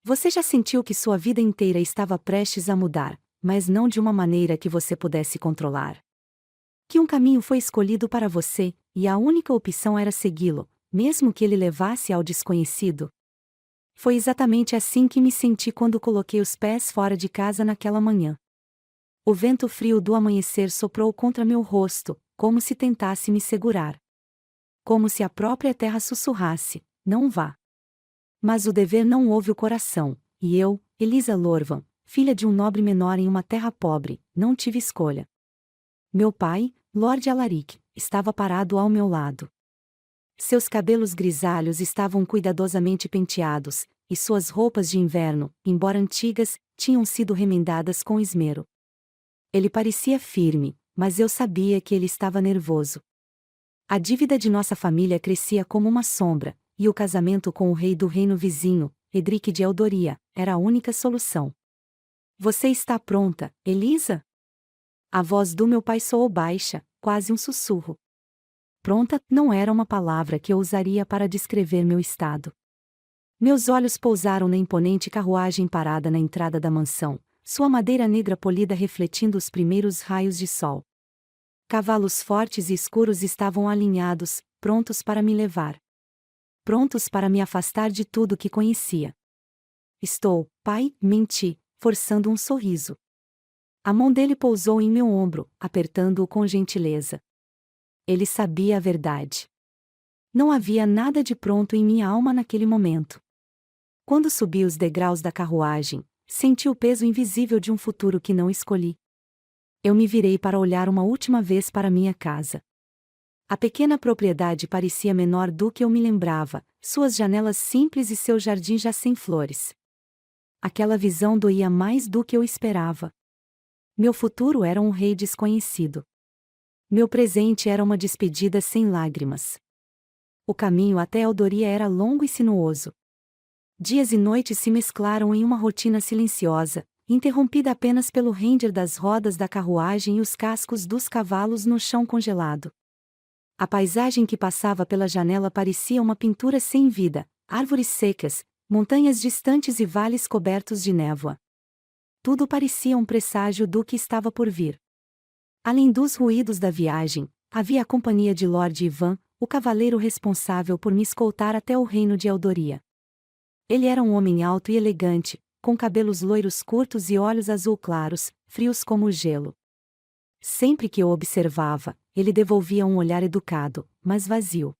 Você já sentiu que sua vida inteira estava prestes a mudar, mas não de uma maneira que você pudesse controlar? Que um caminho foi escolhido para você, e a única opção era segui-lo, mesmo que ele levasse ao desconhecido? Foi exatamente assim que me senti quando coloquei os pés fora de casa naquela manhã. O vento frio do amanhecer soprou contra meu rosto, como se tentasse me segurar. Como se a própria terra sussurrasse: não vá. Mas o dever não ouve o coração, e eu, Elisa Lorvan, filha de um nobre menor em uma terra pobre, não tive escolha. Meu pai, Lord Alaric, estava parado ao meu lado. Seus cabelos grisalhos estavam cuidadosamente penteados, e suas roupas de inverno, embora antigas, tinham sido remendadas com esmero. Ele parecia firme, mas eu sabia que ele estava nervoso. A dívida de nossa família crescia como uma sombra, e o casamento com o rei do reino vizinho, Edric de Eldoria, era a única solução. Você está pronta, Elisa? A voz do meu pai soou baixa, quase um sussurro. Pronta não era uma palavra que eu usaria para descrever meu estado. Meus olhos pousaram na imponente carruagem parada na entrada da mansão, sua madeira negra polida refletindo os primeiros raios de sol. Cavalos fortes e escuros estavam alinhados, prontos para me levar. Prontos para me afastar de tudo que conhecia. Estou, pai, menti, forçando um sorriso. A mão dele pousou em meu ombro, apertando-o com gentileza. Ele sabia a verdade. Não havia nada de pronto em minha alma naquele momento. Quando subi os degraus da carruagem, senti o peso invisível de um futuro que não escolhi. Eu me virei para olhar uma última vez para minha casa. A pequena propriedade parecia menor do que eu me lembrava, suas janelas simples e seu jardim já sem flores. Aquela visão doía mais do que eu esperava. Meu futuro era um rei desconhecido. Meu presente era uma despedida sem lágrimas. O caminho até Eldoria era longo e sinuoso. Dias e noites se mesclaram em uma rotina silenciosa, interrompida apenas pelo render das rodas da carruagem e os cascos dos cavalos no chão congelado. A paisagem que passava pela janela parecia uma pintura sem vida, árvores secas, montanhas distantes e vales cobertos de névoa. Tudo parecia um presságio do que estava por vir. Além dos ruídos da viagem, havia a companhia de Lord Ivan, o cavaleiro responsável por me escoltar até o reino de Eldoria. Ele era um homem alto e elegante, com cabelos loiros curtos e olhos azul claros, frios como o gelo. Sempre que eu observava, ele devolvia um olhar educado, mas vazio.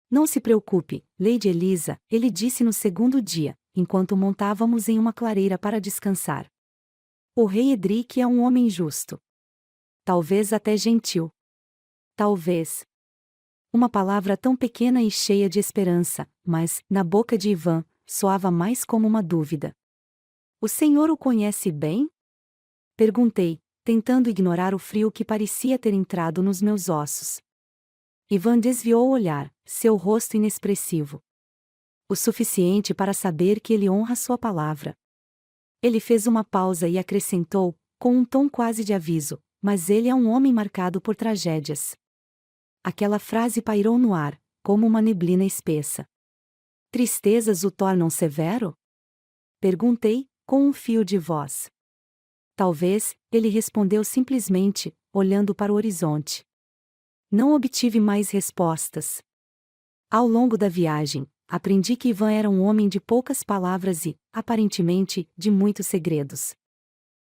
Não se preocupe, Lady Elisa, ele disse no segundo dia, enquanto montávamos em uma clareira para descansar. O rei Edric é um homem justo. Talvez até gentil. Talvez. Uma palavra tão pequena e cheia de esperança, mas, na boca de Ivan, soava mais como uma dúvida. O senhor o conhece bem? Perguntei, tentando ignorar o frio que parecia ter entrado nos meus ossos. Ivan desviou o olhar, seu rosto inexpressivo. O suficiente para saber que ele honra sua palavra. Ele fez uma pausa e acrescentou, com um tom quase de aviso, mas ele é um homem marcado por tragédias. Aquela frase pairou no ar, como uma neblina espessa. Tristezas o tornam severo? Perguntei, com um fio de voz. Talvez, ele respondeu simplesmente, olhando para o horizonte. Não obtive mais respostas. Ao longo da viagem, aprendi que Ivan era um homem de poucas palavras e, aparentemente, de muitos segredos.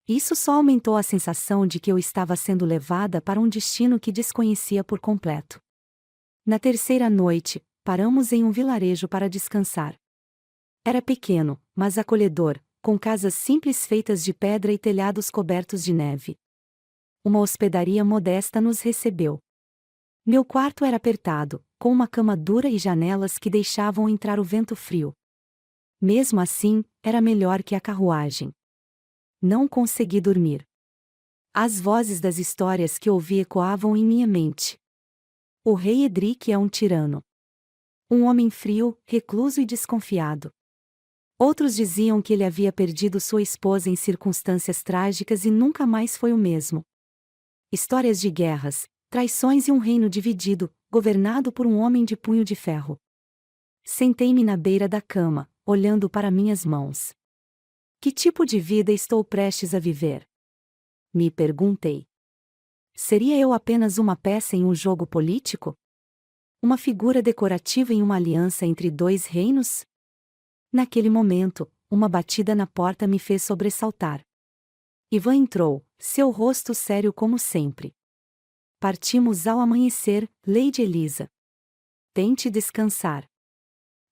Isso só aumentou a sensação de que eu estava sendo levada para um destino que desconhecia por completo. Na terceira noite, paramos em um vilarejo para descansar. Era pequeno, mas acolhedor, com casas simples feitas de pedra e telhados cobertos de neve. Uma hospedaria modesta nos recebeu. Meu quarto era apertado, com uma cama dura e janelas que deixavam entrar o vento frio. Mesmo assim, era melhor que a carruagem. Não consegui dormir. As vozes das histórias que ouvi ecoavam em minha mente. O rei Edric é um tirano. Um homem frio, recluso e desconfiado. Outros diziam que ele havia perdido sua esposa em circunstâncias trágicas e nunca mais foi o mesmo. Histórias de guerras, traições e um reino dividido, governado por um homem de punho de ferro. Sentei-me na beira da cama, olhando para minhas mãos. Que tipo de vida estou prestes a viver? Me perguntei. Seria eu apenas uma peça em um jogo político? Uma figura decorativa em uma aliança entre dois reinos? Naquele momento, uma batida na porta me fez sobressaltar. Ivan entrou, seu rosto sério como sempre. Partimos ao amanhecer, Lady Elisa. Tente descansar.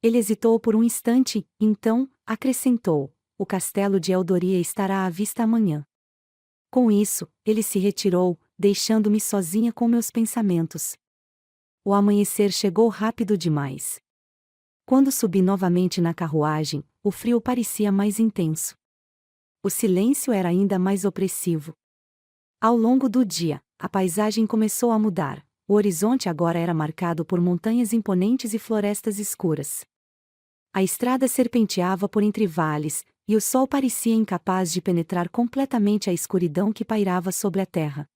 Ele hesitou por um instante, então, acrescentou: o castelo de Eldoria estará à vista amanhã. Com isso, ele se retirou, deixando-me sozinha com meus pensamentos. O amanhecer chegou rápido demais. Quando subi novamente na carruagem, o frio parecia mais intenso. O silêncio era ainda mais opressivo. Ao longo do dia, a paisagem começou a mudar. O horizonte agora era marcado por montanhas imponentes e florestas escuras. A estrada serpenteava por entre vales, e o sol parecia incapaz de penetrar completamente a escuridão que pairava sobre a terra.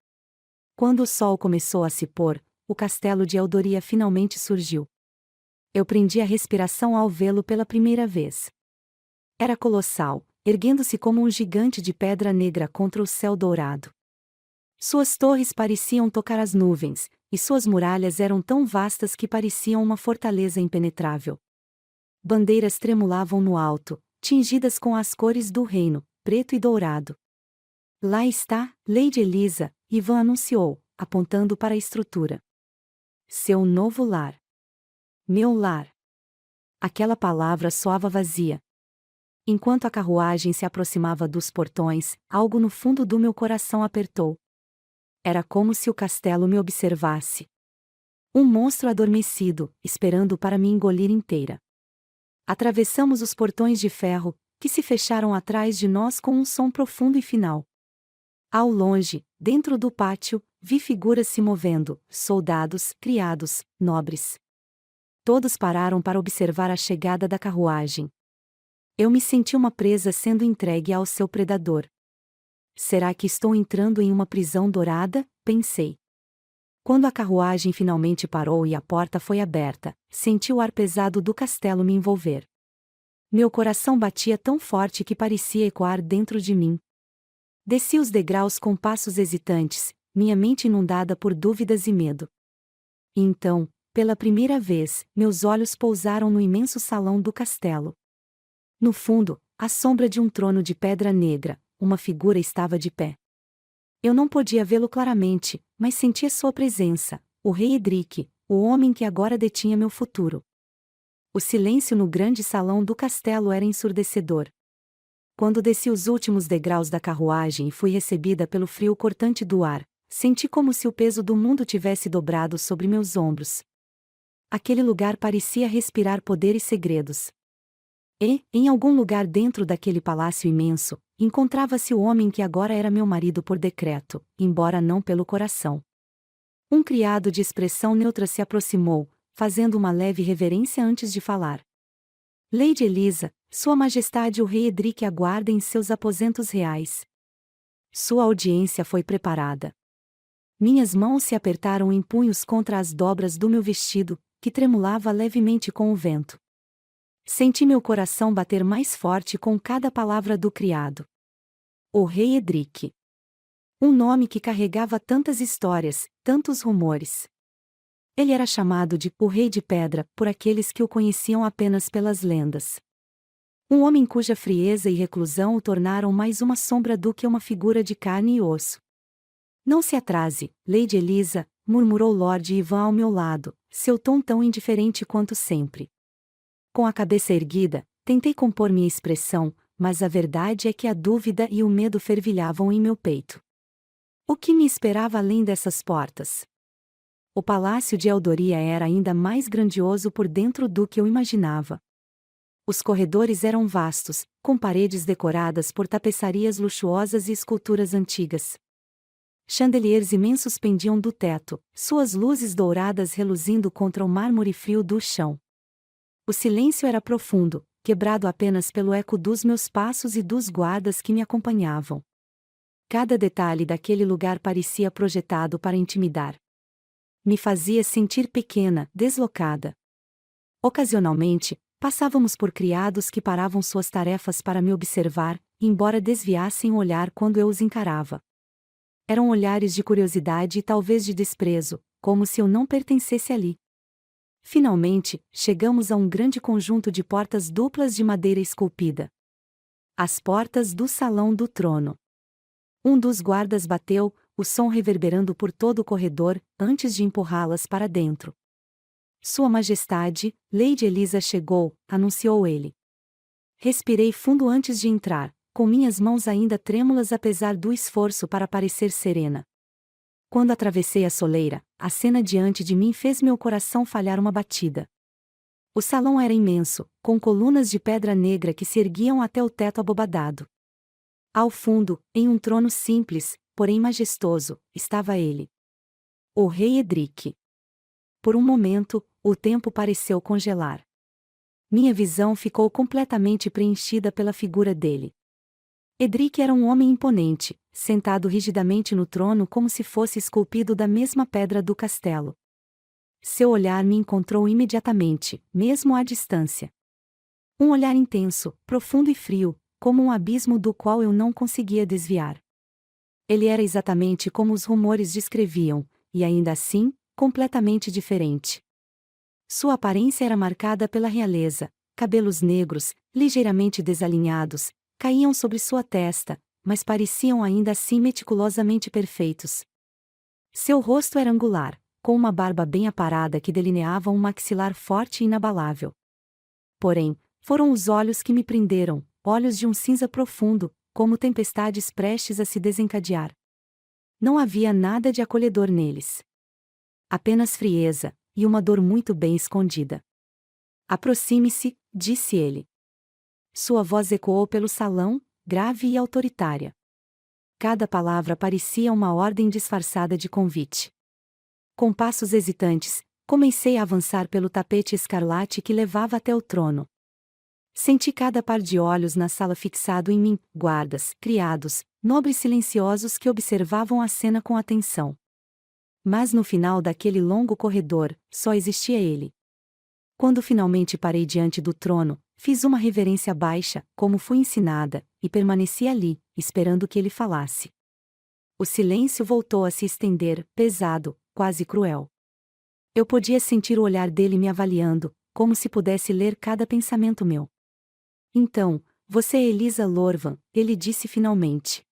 Quando o sol começou a se pôr, o castelo de Eldoria finalmente surgiu. Eu prendi a respiração ao vê-lo pela primeira vez. Era colossal, erguendo-se como um gigante de pedra negra contra o céu dourado. Suas torres pareciam tocar as nuvens, e suas muralhas eram tão vastas que pareciam uma fortaleza impenetrável. Bandeiras tremulavam no alto, tingidas com as cores do reino, preto e dourado. Lá está, Lady Elisa, Ivan anunciou, apontando para a estrutura. Seu novo lar. Meu lar. Aquela palavra soava vazia. Enquanto a carruagem se aproximava dos portões, algo no fundo do meu coração apertou. Era como se o castelo me observasse. Um monstro adormecido, esperando para me engolir inteira. Atravessamos os portões de ferro, que se fecharam atrás de nós com um som profundo e final. Ao longe, dentro do pátio, vi figuras se movendo, soldados, criados, nobres. Todos pararam para observar a chegada da carruagem. Eu me senti uma presa sendo entregue ao seu predador. Será que estou entrando em uma prisão dourada? Pensei. Quando a carruagem finalmente parou e a porta foi aberta, senti o ar pesado do castelo me envolver. Meu coração batia tão forte que parecia ecoar dentro de mim. Desci os degraus com passos hesitantes, minha mente inundada por dúvidas e medo. E então, pela primeira vez, meus olhos pousaram no imenso salão do castelo. No fundo, à sombra de um trono de pedra negra, uma figura estava de pé. Eu não podia vê-lo claramente, mas sentia sua presença, o rei Edric, o homem que agora detinha meu futuro. O silêncio no grande salão do castelo era ensurdecedor. Quando desci os últimos degraus da carruagem e fui recebida pelo frio cortante do ar, senti como se o peso do mundo tivesse dobrado sobre meus ombros. Aquele lugar parecia respirar poder e segredos. E, em algum lugar dentro daquele palácio imenso, encontrava-se o homem que agora era meu marido por decreto, embora não pelo coração. Um criado de expressão neutra se aproximou, fazendo uma leve reverência antes de falar. Lady Elisa, Sua Majestade o Rei Edric aguarda em seus aposentos reais. Sua audiência foi preparada. Minhas mãos se apertaram em punhos contra as dobras do meu vestido, que tremulava levemente com o vento. Senti meu coração bater mais forte com cada palavra do criado. O Rei Edric. Um nome que carregava tantas histórias, tantos rumores. Ele era chamado de o Rei de Pedra por aqueles que o conheciam apenas pelas lendas. Um homem cuja frieza e reclusão o tornaram mais uma sombra do que uma figura de carne e osso. Não se atrase, Lady Elisa, murmurou Lord Ivan ao meu lado, seu tom tão indiferente quanto sempre. Com a cabeça erguida, tentei compor minha expressão, mas a verdade é que a dúvida e o medo fervilhavam em meu peito. O que me esperava além dessas portas? O palácio de Eldoria era ainda mais grandioso por dentro do que eu imaginava. Os corredores eram vastos, com paredes decoradas por tapeçarias luxuosas e esculturas antigas. Chandeliers imensos pendiam do teto, suas luzes douradas reluzindo contra o mármore frio do chão. O silêncio era profundo, quebrado apenas pelo eco dos meus passos e dos guardas que me acompanhavam. Cada detalhe daquele lugar parecia projetado para intimidar. Me fazia sentir pequena, deslocada. Ocasionalmente, Passávamos por criados que paravam suas tarefas para me observar, embora desviassem o olhar quando eu os encarava. Eram olhares de curiosidade e talvez de desprezo, como se eu não pertencesse ali. Finalmente, chegamos a um grande conjunto de portas duplas de madeira esculpida. As portas do Salão do Trono. Um dos guardas bateu, o som reverberando por todo o corredor, antes de empurrá-las para dentro. Sua Majestade, Lady Elisa chegou, anunciou ele. Respirei fundo antes de entrar, com minhas mãos ainda trêmulas apesar do esforço para parecer serena. Quando atravessei a soleira, a cena diante de mim fez meu coração falhar uma batida. O salão era imenso, com colunas de pedra negra que se erguiam até o teto abobadado. Ao fundo, em um trono simples, porém majestoso, estava ele. O rei Edric. Por um momento, o tempo pareceu congelar. Minha visão ficou completamente preenchida pela figura dele. Edric era um homem imponente, sentado rigidamente no trono como se fosse esculpido da mesma pedra do castelo. Seu olhar me encontrou imediatamente, mesmo à distância. Um olhar intenso, profundo e frio, como um abismo do qual eu não conseguia desviar. Ele era exatamente como os rumores descreviam, e ainda assim, completamente diferente. Sua aparência era marcada pela realeza, cabelos negros, ligeiramente desalinhados, caíam sobre sua testa, mas pareciam ainda assim meticulosamente perfeitos. Seu rosto era angular, com uma barba bem aparada que delineava um maxilar forte e inabalável. Porém, foram os olhos que me prenderam, olhos de um cinza profundo, como tempestades prestes a se desencadear. Não havia nada de acolhedor neles. Apenas frieza, e uma dor muito bem escondida. Aproxime-se, disse ele. Sua voz ecoou pelo salão, grave e autoritária. Cada palavra parecia uma ordem disfarçada de convite. Com passos hesitantes, comecei a avançar pelo tapete escarlate que levava até o trono. Senti cada par de olhos na sala fixado em mim, guardas, criados, nobres silenciosos que observavam a cena com atenção. Mas no final daquele longo corredor, só existia ele. Quando finalmente parei diante do trono, fiz uma reverência baixa, como fui ensinada, e permaneci ali, esperando que ele falasse. O silêncio voltou a se estender, pesado, quase cruel. Eu podia sentir o olhar dele me avaliando, como se pudesse ler cada pensamento meu. Então, você é Elisa Lorvan, ele disse finalmente.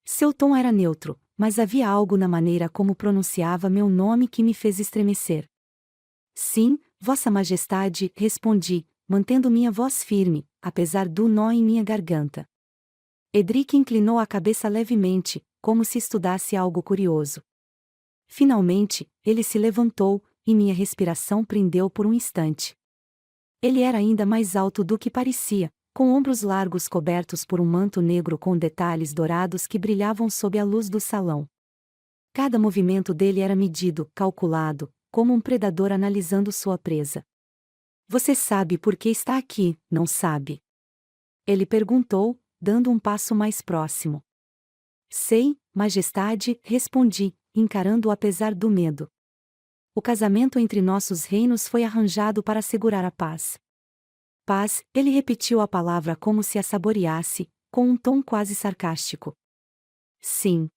Seu tom era neutro, mas havia algo na maneira como pronunciava meu nome que me fez estremecer. Sim, Vossa Majestade, respondi, mantendo minha voz firme, apesar do nó em minha garganta. Edric inclinou a cabeça levemente, como se estudasse algo curioso. Finalmente, ele se levantou, e minha respiração prendeu por um instante. Ele era ainda mais alto do que parecia, com ombros largos cobertos por um manto negro com detalhes dourados que brilhavam sob a luz do salão. Cada movimento dele era medido, calculado, como um predador analisando sua presa. Você sabe por que está aqui, não sabe? Ele perguntou, dando um passo mais próximo. Sei, Majestade, respondi, encarando-o apesar do medo. O casamento entre nossos reinos foi arranjado para assegurar a paz. Paz, ele repetiu a palavra como se a saboreasse, com um tom quase sarcástico. Sim.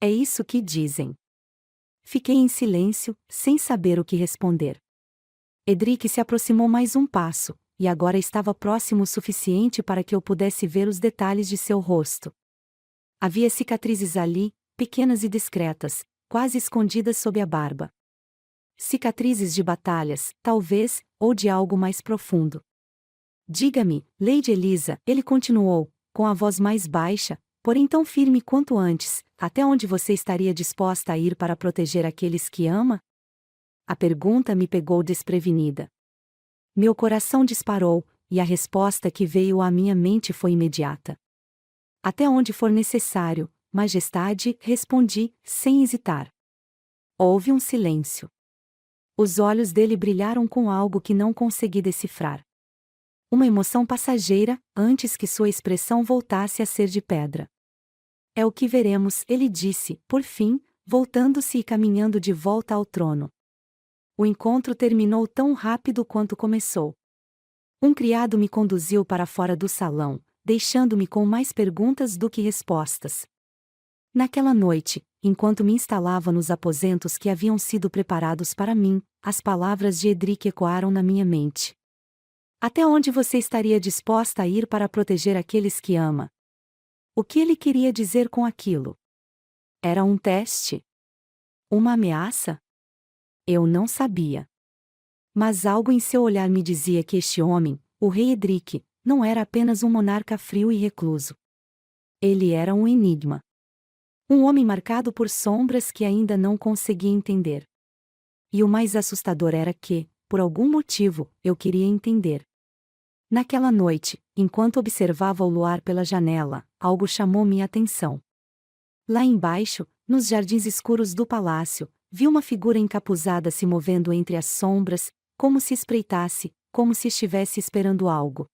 É isso que dizem. Fiquei em silêncio, sem saber o que responder. Edric se aproximou mais um passo, e agora estava próximo o suficiente para que eu pudesse ver os detalhes de seu rosto. Havia cicatrizes ali, pequenas e discretas, quase escondidas sob a barba. Cicatrizes de batalhas, talvez, ou de algo mais profundo. Diga-me, Lady Elisa, ele continuou, com a voz mais baixa, porém tão firme quanto antes, até onde você estaria disposta a ir para proteger aqueles que ama? A pergunta me pegou desprevenida. Meu coração disparou, e a resposta que veio à minha mente foi imediata. Até onde for necessário, Majestade, respondi, sem hesitar. Houve um silêncio. Os olhos dele brilharam com algo que não consegui decifrar. Uma emoção passageira, antes que sua expressão voltasse a ser de pedra. É o que veremos, ele disse, por fim, voltando-se e caminhando de volta ao trono. O encontro terminou tão rápido quanto começou. Um criado me conduziu para fora do salão, deixando-me com mais perguntas do que respostas. Naquela noite, enquanto me instalava nos aposentos que haviam sido preparados para mim, as palavras de Edric ecoaram na minha mente. Até onde você estaria disposta a ir para proteger aqueles que ama? O que ele queria dizer com aquilo? Era um teste? Uma ameaça? Eu não sabia. Mas algo em seu olhar me dizia que este homem, o rei Edric, não era apenas um monarca frio e recluso. Ele era um enigma. Um homem marcado por sombras que ainda não conseguia entender. E o mais assustador era que, por algum motivo, eu queria entender. Naquela noite, enquanto observava o luar pela janela, algo chamou minha atenção. Lá embaixo, nos jardins escuros do palácio, vi uma figura encapuzada se movendo entre as sombras, como se espreitasse, como se estivesse esperando algo.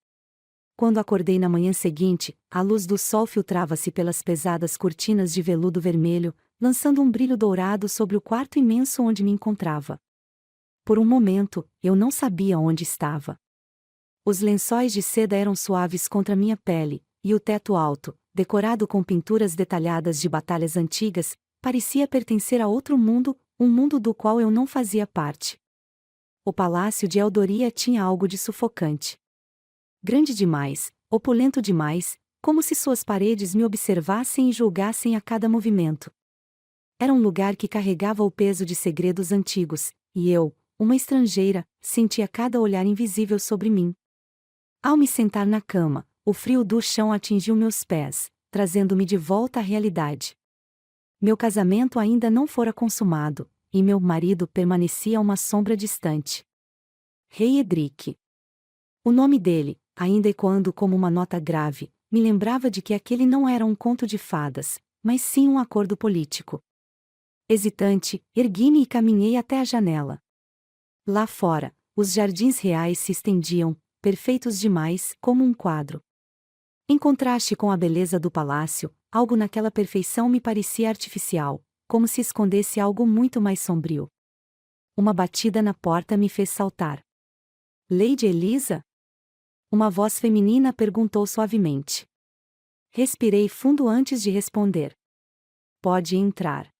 Quando acordei na manhã seguinte, a luz do sol filtrava-se pelas pesadas cortinas de veludo vermelho, lançando um brilho dourado sobre o quarto imenso onde me encontrava. Por um momento, eu não sabia onde estava. Os lençóis de seda eram suaves contra minha pele, e o teto alto, decorado com pinturas detalhadas de batalhas antigas, parecia pertencer a outro mundo, um mundo do qual eu não fazia parte. O palácio de Eldoria tinha algo de sufocante. Grande demais, opulento demais, como se suas paredes me observassem e julgassem a cada movimento. Era um lugar que carregava o peso de segredos antigos, e eu, uma estrangeira, sentia cada olhar invisível sobre mim. Ao me sentar na cama, o frio do chão atingiu meus pés, trazendo-me de volta à realidade. Meu casamento ainda não fora consumado, e meu marido permanecia uma sombra distante. Rei Edric. O nome dele, ainda ecoando como uma nota grave, me lembrava de que aquele não era um conto de fadas, mas sim um acordo político. Hesitante, ergui-me e caminhei até a janela. Lá fora, os jardins reais se estendiam, perfeitos demais, como um quadro. Em contraste com a beleza do palácio, algo naquela perfeição me parecia artificial, como se escondesse algo muito mais sombrio. Uma batida na porta me fez saltar. Lady Elisa? Uma voz feminina perguntou suavemente. Respirei fundo antes de responder. Pode entrar.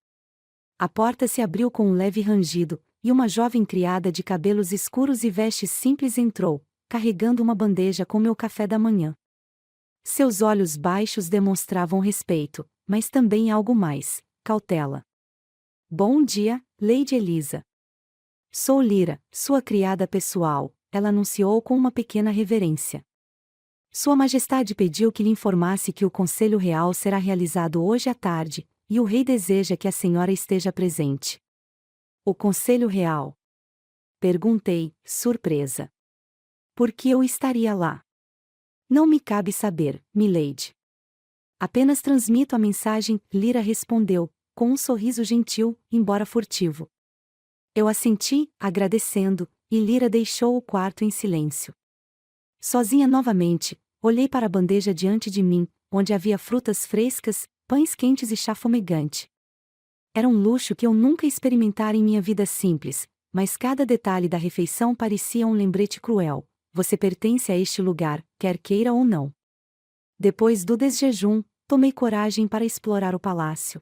A porta se abriu com um leve rangido, e uma jovem criada de cabelos escuros e vestes simples entrou, carregando uma bandeja com meu café da manhã. Seus olhos baixos demonstravam respeito, mas também algo mais, cautela. Bom dia, Lady Elisa. Sou Lyra, sua criada pessoal, ela anunciou com uma pequena reverência. Sua Majestade pediu que lhe informasse que o Conselho Real será realizado hoje à tarde, e o rei deseja que a senhora esteja presente. O Conselho Real? Perguntei, surpresa. Por que eu estaria lá? Não me cabe saber, milady. Apenas transmito a mensagem, Lyra respondeu, com um sorriso gentil, embora furtivo. Eu assenti, agradecendo, e Lyra deixou o quarto em silêncio. Sozinha novamente, olhei para a bandeja diante de mim, onde havia frutas frescas, pães quentes e chá fumegante. Era um luxo que eu nunca experimentara em minha vida simples, mas cada detalhe da refeição parecia um lembrete cruel. Você pertence a este lugar, quer queira ou não. Depois do desjejum, tomei coragem para explorar o palácio.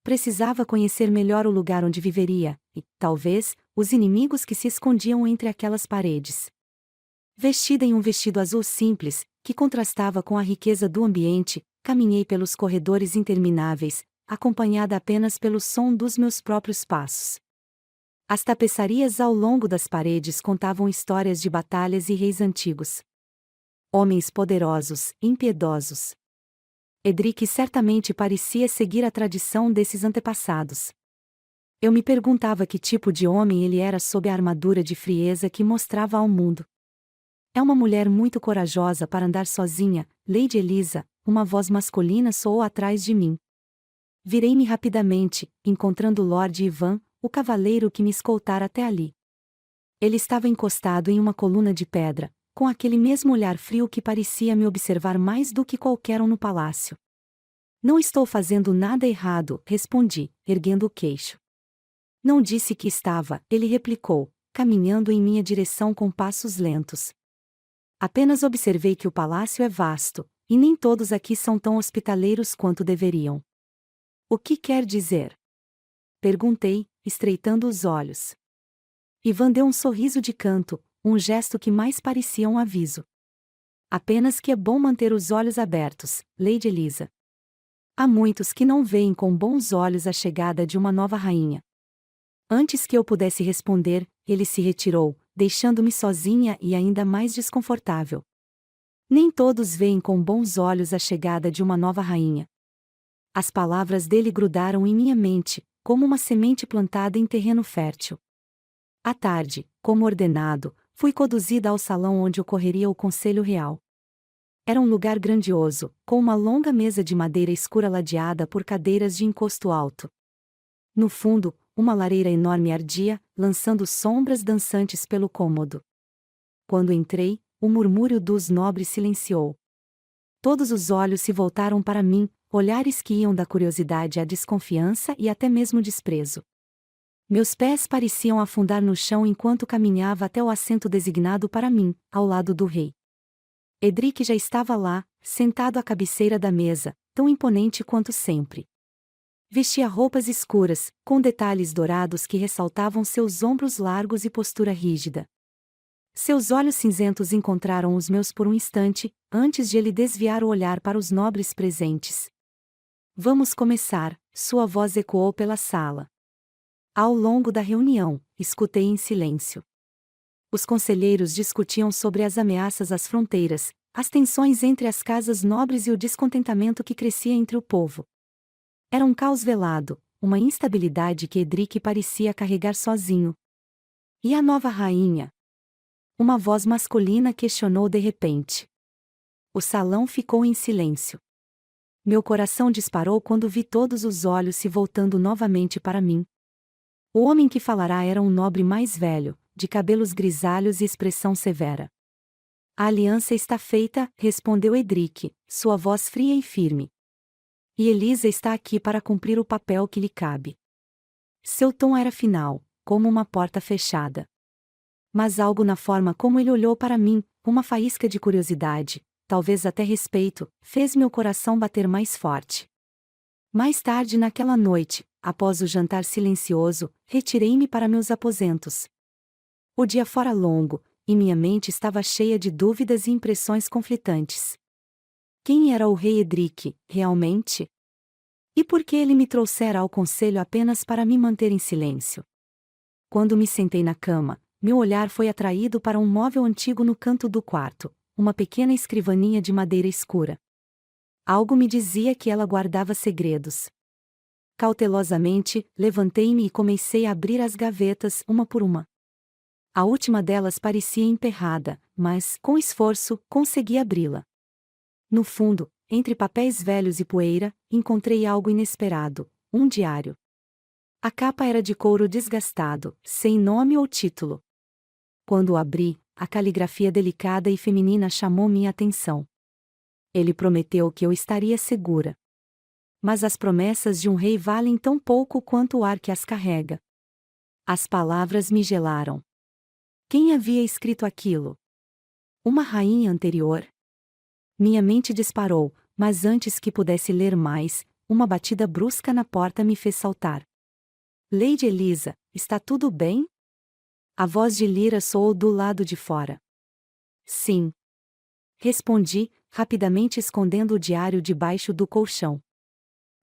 Precisava conhecer melhor o lugar onde viveria, e, talvez, os inimigos que se escondiam entre aquelas paredes. Vestida em um vestido azul simples, que contrastava com a riqueza do ambiente, caminhei pelos corredores intermináveis, acompanhada apenas pelo som dos meus próprios passos. As tapeçarias ao longo das paredes contavam histórias de batalhas e reis antigos. Homens poderosos, impiedosos. Edric certamente parecia seguir a tradição desses antepassados. Eu me perguntava que tipo de homem ele era sob a armadura de frieza que mostrava ao mundo. É uma mulher muito corajosa para andar sozinha, Lady Elisa, uma voz masculina soou atrás de mim. Virei-me rapidamente, encontrando Lord Ivan, o cavaleiro que me escoltara até ali. Ele estava encostado em uma coluna de pedra, com aquele mesmo olhar frio que parecia me observar mais do que qualquer um no palácio. Não estou fazendo nada errado, respondi, erguendo o queixo. Não disse que estava, ele replicou, caminhando em minha direção com passos lentos. Apenas observei que o palácio é vasto, e nem todos aqui são tão hospitaleiros quanto deveriam. O que quer dizer? Perguntei, estreitando os olhos. Ivan deu um sorriso de canto, um gesto que mais parecia um aviso. Apenas que é bom manter os olhos abertos, Lady Elisa. Há muitos que não veem com bons olhos a chegada de uma nova rainha. Antes que eu pudesse responder, ele se retirou, deixando-me sozinha e ainda mais desconfortável. Nem todos veem com bons olhos a chegada de uma nova rainha. As palavras dele grudaram em minha mente, como uma semente plantada em terreno fértil. À tarde, como ordenado, fui conduzida ao salão onde ocorreria o Conselho Real. Era um lugar grandioso, com uma longa mesa de madeira escura ladeada por cadeiras de encosto alto. No fundo, uma lareira enorme ardia, lançando sombras dançantes pelo cômodo. Quando entrei, o murmúrio dos nobres silenciou. Todos os olhos se voltaram para mim, olhares que iam da curiosidade à desconfiança e até mesmo desprezo. Meus pés pareciam afundar no chão enquanto caminhava até o assento designado para mim, ao lado do rei. Edric já estava lá, sentado à cabeceira da mesa, tão imponente quanto sempre. Vestia roupas escuras, com detalhes dourados que ressaltavam seus ombros largos e postura rígida. Seus olhos cinzentos encontraram os meus por um instante, antes de ele desviar o olhar para os nobres presentes. Vamos começar, sua voz ecoou pela sala. Ao longo da reunião, escutei em silêncio. Os conselheiros discutiam sobre as ameaças às fronteiras, as tensões entre as casas nobres e o descontentamento que crescia entre o povo. Era um caos velado, uma instabilidade que Edric parecia carregar sozinho. E a nova rainha? Uma voz masculina questionou de repente. O salão ficou em silêncio. Meu coração disparou quando vi todos os olhos se voltando novamente para mim. O homem que falará era um nobre mais velho, de cabelos grisalhos e expressão severa. A aliança está feita, respondeu Edric, sua voz fria e firme. E Elisa está aqui para cumprir o papel que lhe cabe. Seu tom era final, como uma porta fechada. Mas algo na forma como ele olhou para mim, uma faísca de curiosidade, talvez até respeito, fez meu coração bater mais forte. Mais tarde naquela noite, após o jantar silencioso, retirei-me para meus aposentos. O dia fora longo, e minha mente estava cheia de dúvidas e impressões conflitantes. Quem era o rei Edric, realmente? E por que ele me trouxera ao conselho apenas para me manter em silêncio? Quando me sentei na cama, meu olhar foi atraído para um móvel antigo no canto do quarto, uma pequena escrivaninha de madeira escura. Algo me dizia que ela guardava segredos. Cautelosamente, levantei-me e comecei a abrir as gavetas, uma por uma. A última delas parecia emperrada, mas, com esforço, consegui abri-la. No fundo, entre papéis velhos e poeira, encontrei algo inesperado, um diário. A capa era de couro desgastado, sem nome ou título. Quando o abri, a caligrafia delicada e feminina chamou minha atenção. Ele prometeu que eu estaria segura. Mas as promessas de um rei valem tão pouco quanto o ar que as carrega. As palavras me gelaram. Quem havia escrito aquilo? Uma rainha anterior? Minha mente disparou, mas antes que pudesse ler mais, uma batida brusca na porta me fez saltar. Lady Elisa, está tudo bem? A voz de Lyra soou do lado de fora. Sim. Respondi, rapidamente escondendo o diário debaixo do colchão.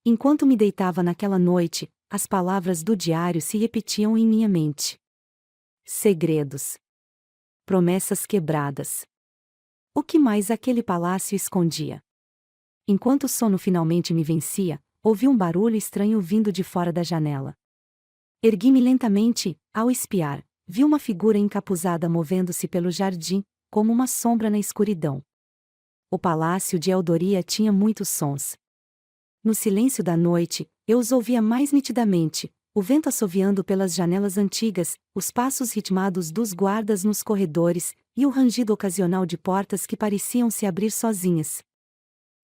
Enquanto me deitava naquela noite, as palavras do diário se repetiam em minha mente. Segredos. Promessas quebradas. O que mais aquele palácio escondia? Enquanto o sono finalmente me vencia, ouvi um barulho estranho vindo de fora da janela. Ergui-me lentamente e, ao espiar, vi uma figura encapuzada movendo-se pelo jardim, como uma sombra na escuridão. O palácio de Eldoria tinha muitos sons. No silêncio da noite, eu os ouvia mais nitidamente, o vento assoviando pelas janelas antigas, os passos ritmados dos guardas nos corredores, e o rangido ocasional de portas que pareciam se abrir sozinhas.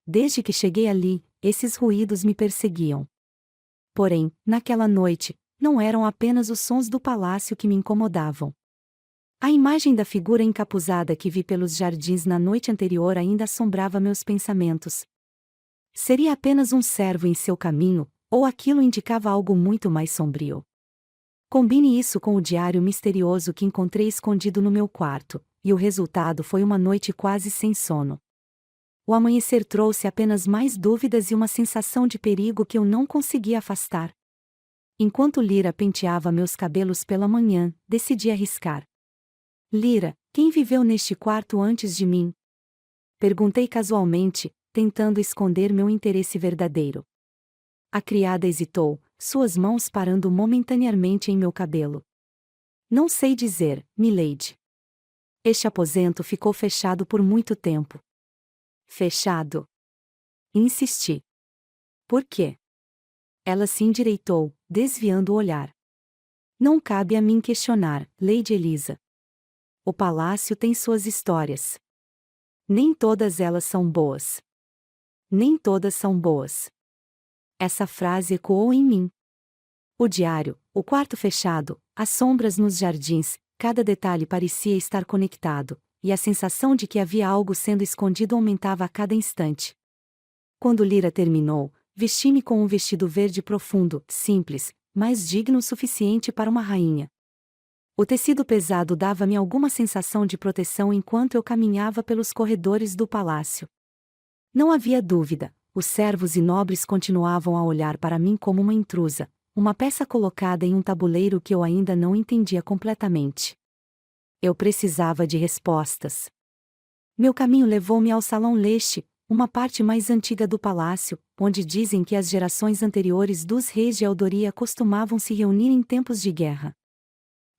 Desde que cheguei ali, esses ruídos me perseguiam. Porém, naquela noite, não eram apenas os sons do palácio que me incomodavam. A imagem da figura encapuzada que vi pelos jardins na noite anterior ainda assombrava meus pensamentos. Seria apenas um servo em seu caminho, ou aquilo indicava algo muito mais sombrio? Combine isso com o diário misterioso que encontrei escondido no meu quarto, e o resultado foi uma noite quase sem sono. O amanhecer trouxe apenas mais dúvidas e uma sensação de perigo que eu não conseguia afastar. Enquanto Lyra penteava meus cabelos pela manhã, decidi arriscar. Lyra, quem viveu neste quarto antes de mim? Perguntei casualmente, tentando esconder meu interesse verdadeiro. A criada hesitou, suas mãos parando momentaneamente em meu cabelo. Não sei dizer, milady. Este aposento ficou fechado por muito tempo. Fechado? Insisti. Por quê? Ela se endireitou, desviando o olhar. Não cabe a mim questionar, Lady Elisa. O palácio tem suas histórias. Nem todas elas são boas. Nem todas são boas. Essa frase ecoou em mim. O diário, o quarto fechado, as sombras nos jardins, cada detalhe parecia estar conectado, e a sensação de que havia algo sendo escondido aumentava a cada instante. Quando Lyra terminou, vesti-me com um vestido verde profundo, simples, mas digno o suficiente para uma rainha. O tecido pesado dava-me alguma sensação de proteção enquanto eu caminhava pelos corredores do palácio. Não havia dúvida, os servos e nobres continuavam a olhar para mim como uma intrusa, uma peça colocada em um tabuleiro que eu ainda não entendia completamente. Eu precisava de respostas. Meu caminho levou-me ao Salão Leste, uma parte mais antiga do palácio, onde dizem que as gerações anteriores dos reis de Eldoria costumavam se reunir em tempos de guerra.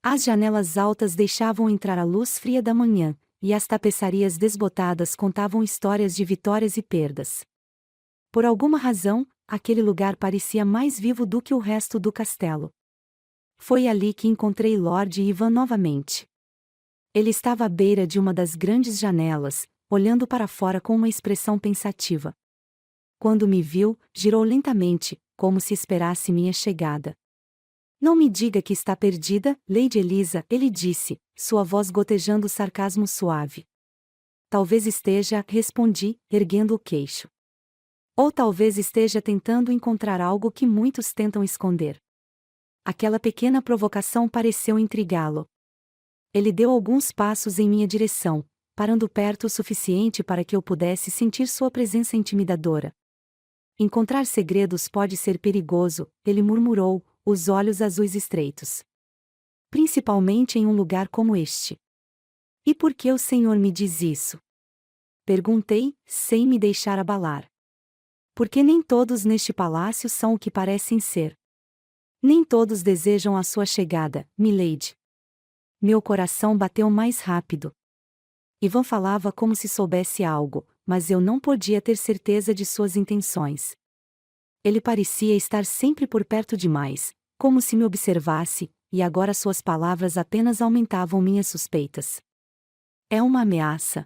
As janelas altas deixavam entrar a luz fria da manhã, e as tapeçarias desbotadas contavam histórias de vitórias e perdas. Por alguma razão, aquele lugar parecia mais vivo do que o resto do castelo. Foi ali que encontrei Lord Ivan novamente. Ele estava à beira de uma das grandes janelas, olhando para fora com uma expressão pensativa. Quando me viu, girou lentamente, como se esperasse minha chegada. Não me diga que está perdida, Lady Elisa, ele disse, sua voz gotejando sarcasmo suave. Talvez esteja, respondi, erguendo o queixo. Ou talvez esteja tentando encontrar algo que muitos tentam esconder. Aquela pequena provocação pareceu intrigá-lo. Ele deu alguns passos em minha direção, parando perto o suficiente para que eu pudesse sentir sua presença intimidadora. Encontrar segredos pode ser perigoso, ele murmurou, os olhos azuis estreitos. Principalmente em um lugar como este. E por que o senhor me diz isso? Perguntei, sem me deixar abalar. Porque nem todos neste palácio são o que parecem ser. Nem todos desejam a sua chegada, milady. Meu coração bateu mais rápido. Ivan falava como se soubesse algo, mas eu não podia ter certeza de suas intenções. Ele parecia estar sempre por perto demais, como se me observasse, e agora suas palavras apenas aumentavam minhas suspeitas. É uma ameaça?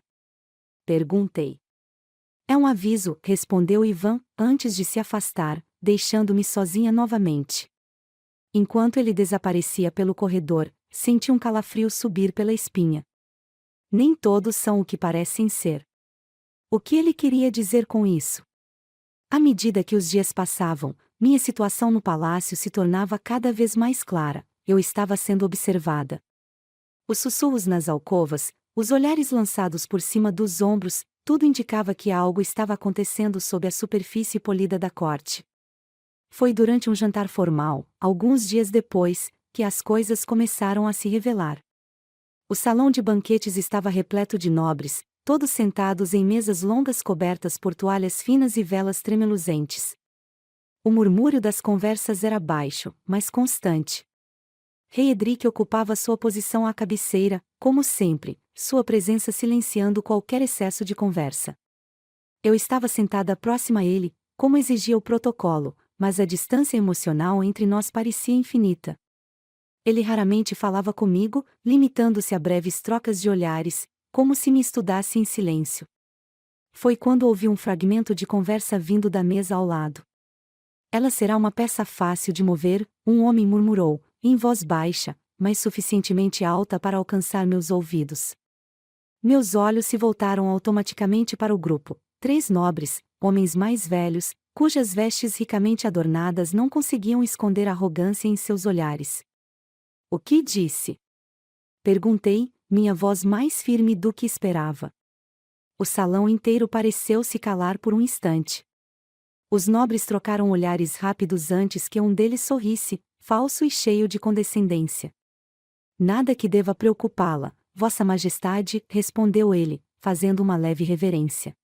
Perguntei. É um aviso, respondeu Ivan, antes de se afastar, deixando-me sozinha novamente. Enquanto ele desaparecia pelo corredor, senti um calafrio subir pela espinha. Nem todos são o que parecem ser. O que ele queria dizer com isso? À medida que os dias passavam, minha situação no palácio se tornava cada vez mais clara, eu estava sendo observada. Os sussurros nas alcovas, os olhares lançados por cima dos ombros, tudo indicava que algo estava acontecendo sob a superfície polida da corte. Foi durante um jantar formal, alguns dias depois, que as coisas começaram a se revelar. O salão de banquetes estava repleto de nobres, todos sentados em mesas longas cobertas por toalhas finas e velas tremeluzentes. O murmúrio das conversas era baixo, mas constante. Rei Edric ocupava sua posição à cabeceira, como sempre, sua presença silenciando qualquer excesso de conversa. Eu estava sentada próxima a ele, como exigia o protocolo, mas a distância emocional entre nós parecia infinita. Ele raramente falava comigo, limitando-se a breves trocas de olhares, como se me estudasse em silêncio. Foi quando ouvi um fragmento de conversa vindo da mesa ao lado. Ela será uma peça fácil de mover, um homem murmurou, em voz baixa, mas suficientemente alta para alcançar meus ouvidos. Meus olhos se voltaram automaticamente para o grupo. 3 nobres, homens mais velhos, cujas vestes ricamente adornadas não conseguiam esconder arrogância em seus olhares. O que disse? Perguntei, minha voz mais firme do que esperava. O salão inteiro pareceu se calar por um instante. Os nobres trocaram olhares rápidos antes que um deles sorrisse, falso e cheio de condescendência. Nada que deva preocupá-la, Vossa Majestade, respondeu ele, fazendo uma leve reverência.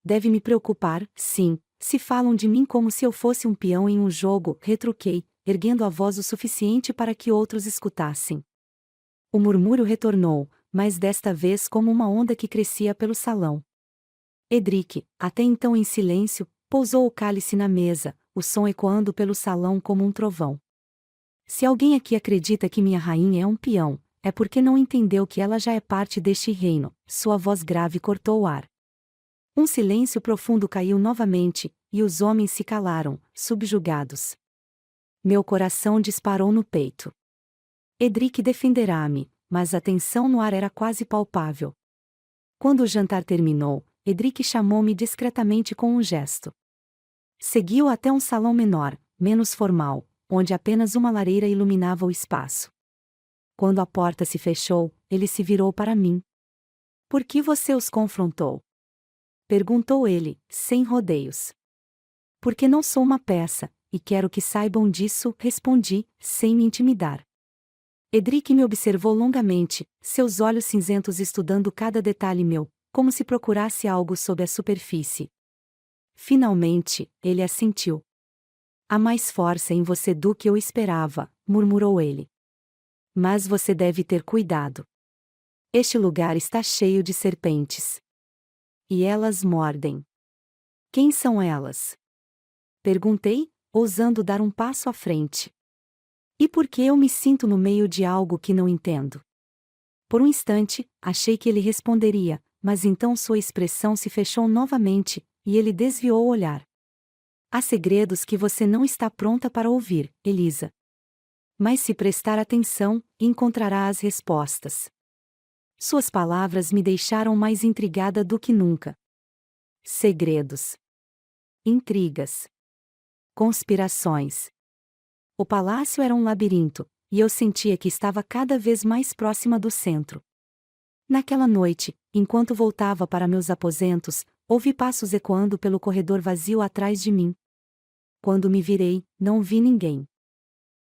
Deve me preocupar, sim, se falam de mim como se eu fosse um peão em um jogo, retruquei, erguendo a voz o suficiente para que outros escutassem. O murmúrio retornou, mas desta vez como uma onda que crescia pelo salão. Edric, até então em silêncio, pousou o cálice na mesa, o som ecoando pelo salão como um trovão. Se alguém aqui acredita que minha rainha é um peão, é porque não entendeu que ela já é parte deste reino, sua voz grave cortou o ar. Um silêncio profundo caiu novamente, e os homens se calaram, subjugados. Meu coração disparou no peito. Edric defenderá-me, mas a tensão no ar era quase palpável. Quando o jantar terminou, Edric chamou-me discretamente com um gesto. Seguiu até um salão menor, menos formal, onde apenas uma lareira iluminava o espaço. Quando a porta se fechou, ele se virou para mim. Por que você os confrontou? Perguntou ele, sem rodeios. Porque não sou uma peça, e quero que saibam disso, respondi, sem me intimidar. Edric me observou longamente, seus olhos cinzentos estudando cada detalhe meu, como se procurasse algo sob a superfície. Finalmente, ele assentiu. Há mais força em você do que eu esperava, murmurou ele. Mas você deve ter cuidado. Este lugar está cheio de serpentes. E elas mordem. Quem são elas? Perguntei, ousando dar um passo à frente. E por que eu me sinto no meio de algo que não entendo? Por um instante, achei que ele responderia, mas então sua expressão se fechou novamente, e ele desviou o olhar. Há segredos que você não está pronta para ouvir, Elisa. Mas se prestar atenção, encontrará as respostas. Suas palavras me deixaram mais intrigada do que nunca. Segredos. Intrigas. Conspirações. O palácio era um labirinto, e eu sentia que estava cada vez mais próxima do centro. Naquela noite, enquanto voltava para meus aposentos, ouvi passos ecoando pelo corredor vazio atrás de mim. Quando me virei, não vi ninguém.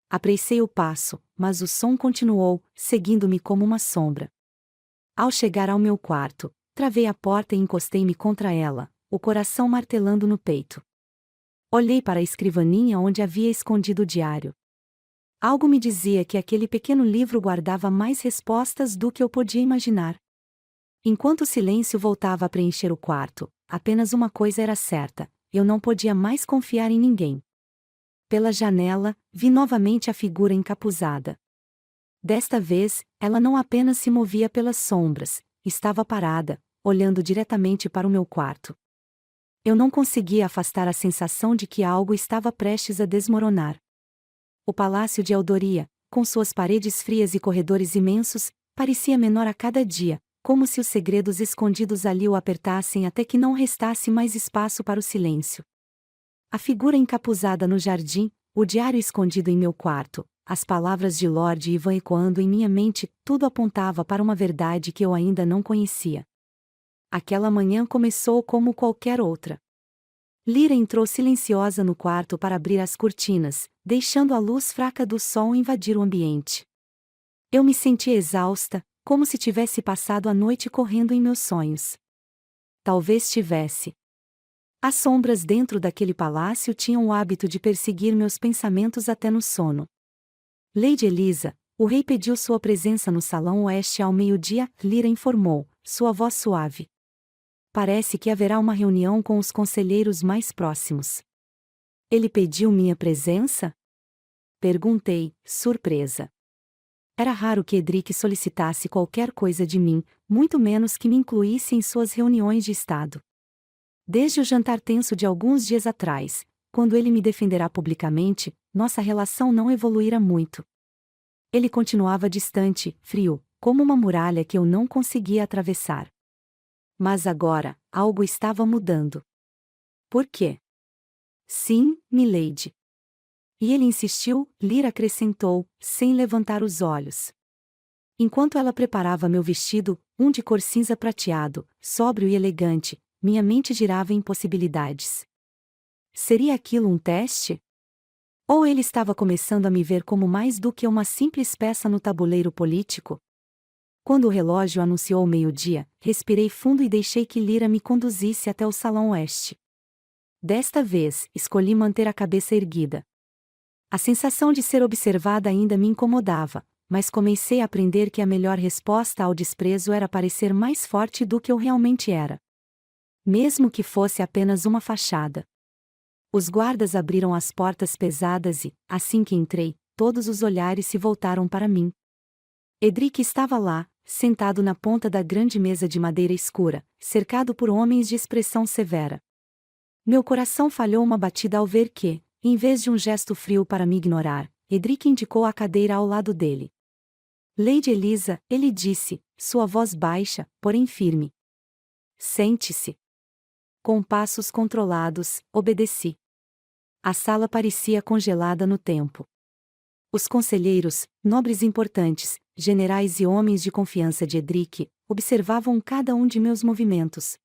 Apressei o passo, mas o som continuou, seguindo-me como uma sombra. Ao chegar ao meu quarto, travei a porta e encostei-me contra ela, o coração martelando no peito. Olhei para a escrivaninha onde havia escondido o diário. Algo me dizia que aquele pequeno livro guardava mais respostas do que eu podia imaginar. Enquanto o silêncio voltava a preencher o quarto, apenas uma coisa era certa: eu não podia mais confiar em ninguém. Pela janela, vi novamente a figura encapuzada. Desta vez, ela não apenas se movia pelas sombras, estava parada, olhando diretamente para o meu quarto. Eu não conseguia afastar a sensação de que algo estava prestes a desmoronar. O palácio de Eldoria, com suas paredes frias e corredores imensos, parecia menor a cada dia, como se os segredos escondidos ali o apertassem até que não restasse mais espaço para o silêncio. A figura encapuzada no jardim, o diário escondido em meu quarto, as palavras de Lord Ivan ecoando em minha mente, tudo apontava para uma verdade que eu ainda não conhecia. Aquela manhã começou como qualquer outra. Lyra entrou silenciosa no quarto para abrir as cortinas, deixando a luz fraca do sol invadir o ambiente. Eu me senti exausta, como se tivesse passado a noite correndo em meus sonhos. Talvez tivesse. As sombras dentro daquele palácio tinham o hábito de perseguir meus pensamentos até no sono. Lady Elisa, o rei pediu sua presença no salão oeste ao meio-dia, Lyra informou, sua voz suave. Parece que haverá uma reunião com os conselheiros mais próximos. Ele pediu minha presença? Perguntei, surpresa. Era raro que Edric solicitasse qualquer coisa de mim, muito menos que me incluísse em suas reuniões de estado. Desde o jantar tenso de alguns dias atrás, quando ele me defenderá publicamente, nossa relação não evoluirá muito. Ele continuava distante, frio, como uma muralha que eu não conseguia atravessar. Mas agora, algo estava mudando. Por quê? Sim, milady. E ele insistiu, Lyra acrescentou, sem levantar os olhos. Enquanto ela preparava meu vestido, um de cor cinza prateado, sóbrio e elegante, minha mente girava em possibilidades. Seria aquilo um teste? Ou ele estava começando a me ver como mais do que uma simples peça no tabuleiro político? Quando o relógio anunciou o meio-dia, respirei fundo e deixei que Lyra me conduzisse até o salão oeste. Desta vez, escolhi manter a cabeça erguida. A sensação de ser observada ainda me incomodava, mas comecei a aprender que a melhor resposta ao desprezo era parecer mais forte do que eu realmente era. Mesmo que fosse apenas uma fachada. Os guardas abriram as portas pesadas e, assim que entrei, todos os olhares se voltaram para mim. Edric estava lá, sentado na ponta da grande mesa de madeira escura, cercado por homens de expressão severa. Meu coração falhou uma batida ao ver que, em vez de um gesto frio para me ignorar, Edric indicou a cadeira ao lado dele. Lady Elisa, ele disse, sua voz baixa, porém firme. Sente-se. Com passos controlados, obedeci. A sala parecia congelada no tempo. Os conselheiros, nobres importantes, generais e homens de confiança de Edric, observavam cada um de meus movimentos.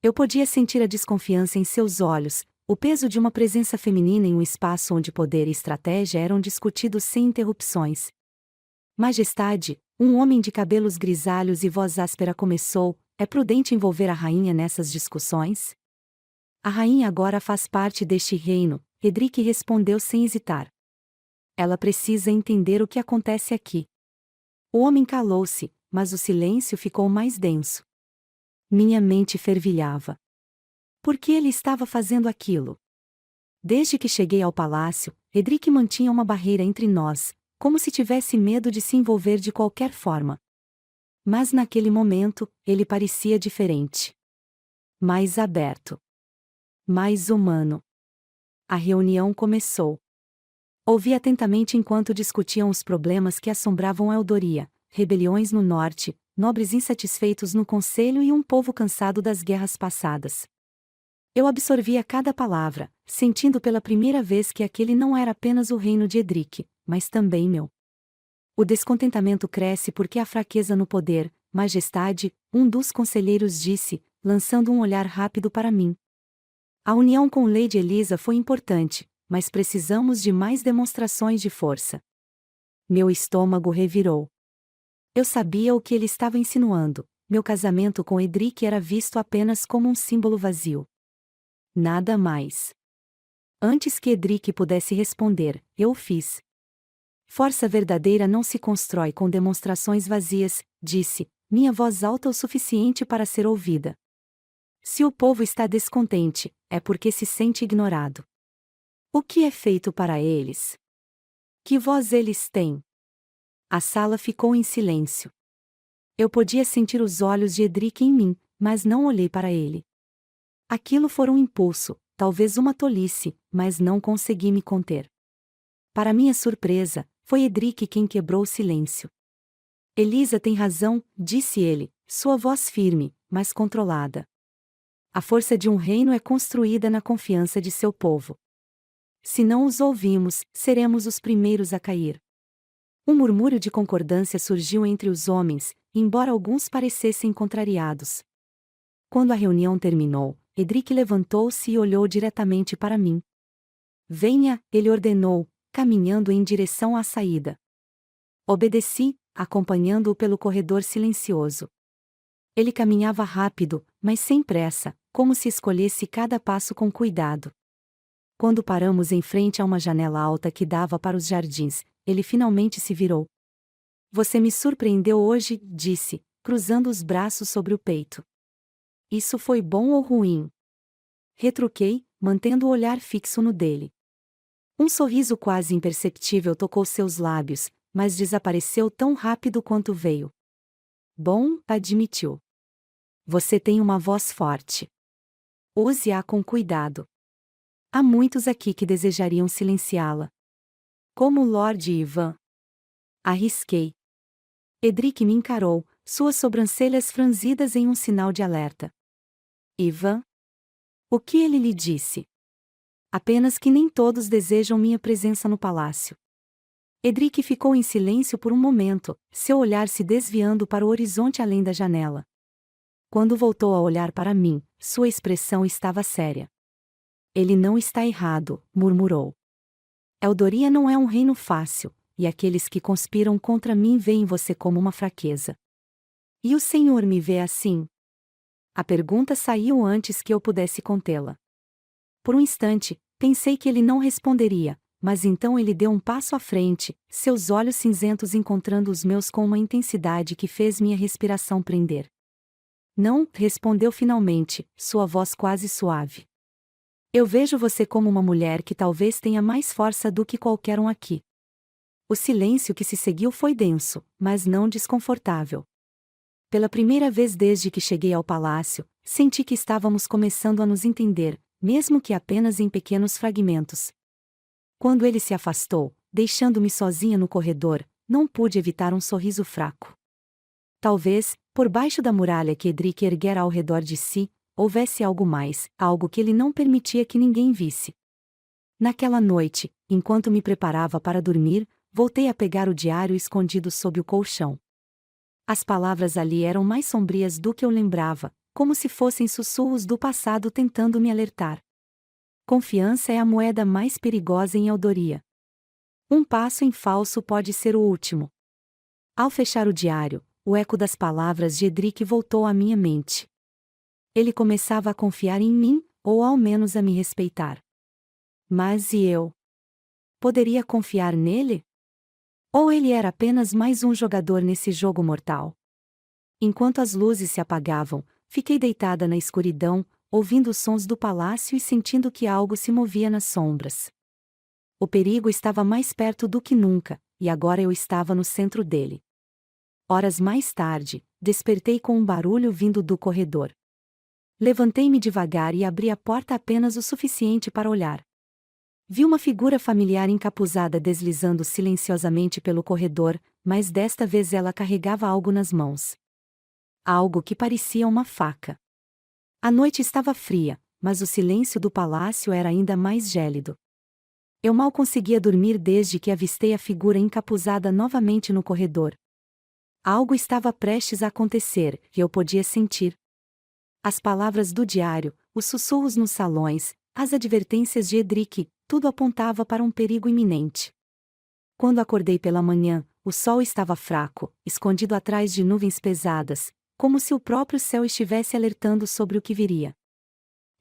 Eu podia sentir a desconfiança em seus olhos, o peso de uma presença feminina em um espaço onde poder e estratégia eram discutidos sem interrupções. Majestade, um homem de cabelos grisalhos e voz áspera começou, é prudente envolver a rainha nessas discussões? A rainha agora faz parte deste reino, Edric respondeu sem hesitar. Ela precisa entender o que acontece aqui. O homem calou-se, mas o silêncio ficou mais denso. Minha mente fervilhava. Por que ele estava fazendo aquilo? Desde que cheguei ao palácio, Edric mantinha uma barreira entre nós, como se tivesse medo de se envolver de qualquer forma. Mas naquele momento, ele parecia diferente. Mais aberto. Mais humano. A reunião começou. Ouvi atentamente enquanto discutiam os problemas que assombravam Eldoria, rebeliões no norte, nobres insatisfeitos no conselho e um povo cansado das guerras passadas. Eu absorvia cada palavra, sentindo pela primeira vez que aquele não era apenas o reino de Edric, mas também meu. O descontentamento cresce porque há fraqueza no poder, majestade, um dos conselheiros disse, lançando um olhar rápido para mim. A união com Lady Elisa foi importante, mas precisamos de mais demonstrações de força. Meu estômago revirou. Eu sabia o que ele estava insinuando, meu casamento com Edric era visto apenas como um símbolo vazio. Nada mais. Antes que Edric pudesse responder, eu o fiz. Força verdadeira não se constrói com demonstrações vazias, disse, minha voz alta o suficiente para ser ouvida. Se o povo está descontente, é porque se sente ignorado. O que é feito para eles? Que voz eles têm? A sala ficou em silêncio. Eu podia sentir os olhos de Edric em mim, mas não olhei para ele. Aquilo foi um impulso, talvez uma tolice, mas não consegui me conter. Para minha surpresa, foi Edric quem quebrou o silêncio. Elisa tem razão, disse ele, sua voz firme, mas controlada. A força de um reino é construída na confiança de seu povo. Se não os ouvimos, seremos os primeiros a cair. Um murmúrio de concordância surgiu entre os homens, embora alguns parecessem contrariados. Quando a reunião terminou, Edric levantou-se e olhou diretamente para mim. Venha, ele ordenou, caminhando em direção à saída. Obedeci, acompanhando-o pelo corredor silencioso. Ele caminhava rápido, mas sem pressa, como se escolhesse cada passo com cuidado. Quando paramos em frente a uma janela alta que dava para os jardins, ele finalmente se virou. Você me surpreendeu hoje, disse, cruzando os braços sobre o peito. Isso foi bom ou ruim? Retruquei, mantendo o olhar fixo no dele. Um sorriso quase imperceptível tocou seus lábios, mas desapareceu tão rápido quanto veio. Bom, admitiu. Você tem uma voz forte. Use-a com cuidado. Há muitos aqui que desejariam silenciá-la. Como Lord Ivan. Arrisquei. Edric me encarou, suas sobrancelhas franzidas em um sinal de alerta. Ivan? O que ele lhe disse? Apenas que nem todos desejam minha presença no palácio. Edric ficou em silêncio por um momento, seu olhar se desviando para o horizonte além da janela. Quando voltou a olhar para mim, sua expressão estava séria. Ele não está errado, murmurou. Eldoria não é um reino fácil, e aqueles que conspiram contra mim veem você como uma fraqueza. E o senhor me vê assim? A pergunta saiu antes que eu pudesse contê-la. Por um instante, pensei que ele não responderia, mas então ele deu um passo à frente, seus olhos cinzentos encontrando os meus com uma intensidade que fez minha respiração prender. Não, respondeu finalmente, sua voz quase suave. Eu vejo você como uma mulher que talvez tenha mais força do que qualquer um aqui. O silêncio que se seguiu foi denso, mas não desconfortável. Pela primeira vez desde que cheguei ao palácio, senti que estávamos começando a nos entender, mesmo que apenas em pequenos fragmentos. Quando ele se afastou, deixando-me sozinha no corredor, não pude evitar um sorriso fraco. Talvez, por baixo da muralha que Edric erguera ao redor de si, houvesse algo mais, algo que ele não permitia que ninguém visse. Naquela noite, enquanto me preparava para dormir, voltei a pegar o diário escondido sob o colchão. As palavras ali eram mais sombrias do que eu lembrava, como se fossem sussurros do passado tentando me alertar. Confiança é a moeda mais perigosa em Eldoria. Um passo em falso pode ser o último. Ao fechar o diário, o eco das palavras de Edric voltou à minha mente. Ele começava a confiar em mim, ou ao menos a me respeitar. Mas e eu? Poderia confiar nele? Ou ele era apenas mais um jogador nesse jogo mortal? Enquanto as luzes se apagavam, fiquei deitada na escuridão, ouvindo os sons do palácio e sentindo que algo se movia nas sombras. O perigo estava mais perto do que nunca, e agora eu estava no centro dele. Horas mais tarde, despertei com um barulho vindo do corredor. Levantei-me devagar e abri a porta apenas o suficiente para olhar. Vi uma figura familiar encapuzada deslizando silenciosamente pelo corredor, mas desta vez ela carregava algo nas mãos. Algo que parecia uma faca. A noite estava fria, mas o silêncio do palácio era ainda mais gélido. Eu mal conseguia dormir desde que avistei a figura encapuzada novamente no corredor. Algo estava prestes a acontecer, e eu podia sentir. As palavras do diário, os sussurros nos salões, as advertências de Edric, tudo apontava para um perigo iminente. Quando acordei pela manhã, o sol estava fraco, escondido atrás de nuvens pesadas, como se o próprio céu estivesse alertando sobre o que viria.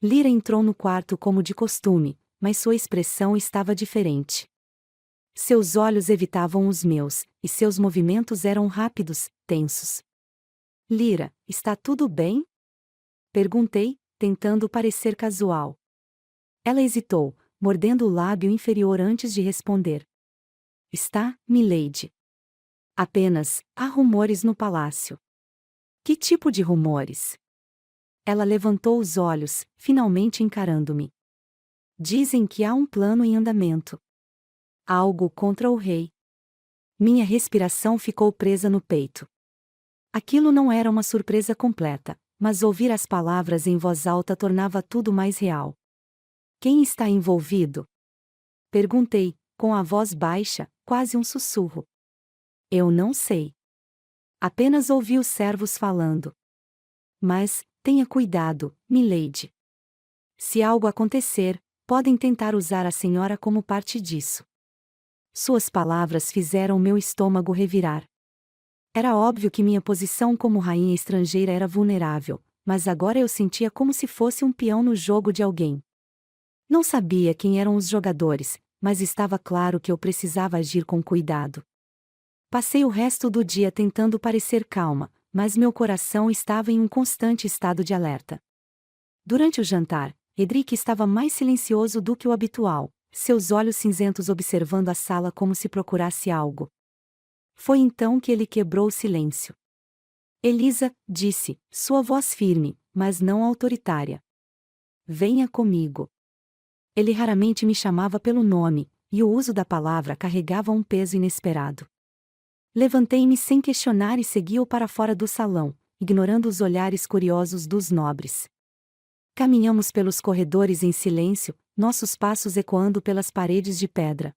Lyra entrou no quarto como de costume, mas sua expressão estava diferente. Seus olhos evitavam os meus, e seus movimentos eram rápidos, tensos. Lyra, está tudo bem? Perguntei, tentando parecer casual. Ela hesitou, mordendo o lábio inferior antes de responder. Está, milady. Apenas, há rumores no palácio. Que tipo de rumores? Ela levantou os olhos, finalmente encarando-me. Dizem que há um plano em andamento. Algo contra o rei. Minha respiração ficou presa no peito. Aquilo não era uma surpresa completa, mas ouvir as palavras em voz alta tornava tudo mais real. Quem está envolvido? Perguntei, com a voz baixa, quase um sussurro. Eu não sei. Apenas ouvi os servos falando. Mas, tenha cuidado, milady. Se algo acontecer, podem tentar usar a senhora como parte disso. Suas palavras fizeram meu estômago revirar. Era óbvio que minha posição como rainha estrangeira era vulnerável, mas agora eu sentia como se fosse um peão no jogo de alguém. Não sabia quem eram os jogadores, mas estava claro que eu precisava agir com cuidado. Passei o resto do dia tentando parecer calma, mas meu coração estava em um constante estado de alerta. Durante o jantar, Edric estava mais silencioso do que o habitual, seus olhos cinzentos observando a sala como se procurasse algo. Foi então que ele quebrou o silêncio. Elisa, disse, sua voz firme, mas não autoritária. Venha comigo. Ele raramente me chamava pelo nome, e o uso da palavra carregava um peso inesperado. Levantei-me sem questionar e segui-o para fora do salão, ignorando os olhares curiosos dos nobres. Caminhamos pelos corredores em silêncio, nossos passos ecoando pelas paredes de pedra.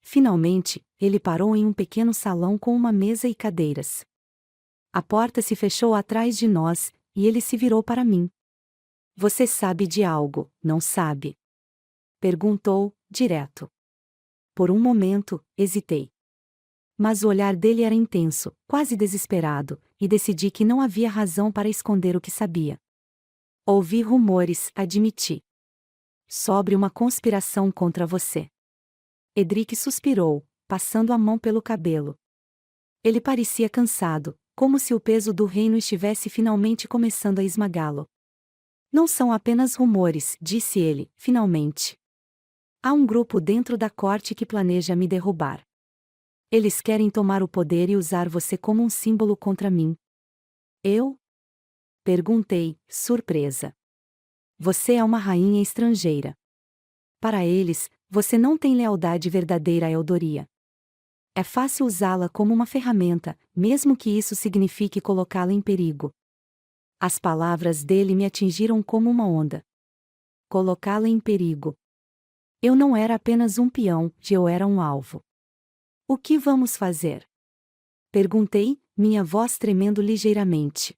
Finalmente, ele parou em um pequeno salão com uma mesa e cadeiras. A porta se fechou atrás de nós, e ele se virou para mim. Você sabe de algo, não sabe? Perguntou, direto. Por um momento, hesitei. Mas o olhar dele era intenso, quase desesperado, e decidi que não havia razão para esconder o que sabia. Ouvi rumores, admiti. Sobre uma conspiração contra você. Edric suspirou, passando a mão pelo cabelo. Ele parecia cansado, como se o peso do reino estivesse finalmente começando a esmagá-lo. Não são apenas rumores, disse ele, finalmente. Há um grupo dentro da corte que planeja me derrubar. Eles querem tomar o poder e usar você como um símbolo contra mim. Eu? Perguntei, surpresa. Você é uma rainha estrangeira. Para eles, você não tem lealdade verdadeira a Eldoria. É fácil usá-la como uma ferramenta, mesmo que isso signifique colocá-la em perigo. As palavras dele me atingiram como uma onda. Colocá-la em perigo. Eu não era apenas um peão, eu era um alvo. O que vamos fazer? Perguntei, minha voz tremendo ligeiramente.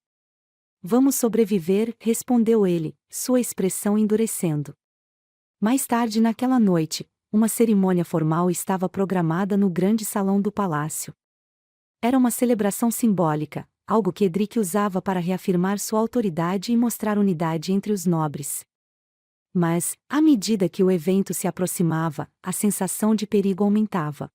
Vamos sobreviver, respondeu ele, sua expressão endurecendo. Mais tarde naquela noite, uma cerimônia formal estava programada no grande salão do palácio. Era uma celebração simbólica, algo que Edric usava para reafirmar sua autoridade e mostrar unidade entre os nobres. Mas, à medida que o evento se aproximava, a sensação de perigo aumentava.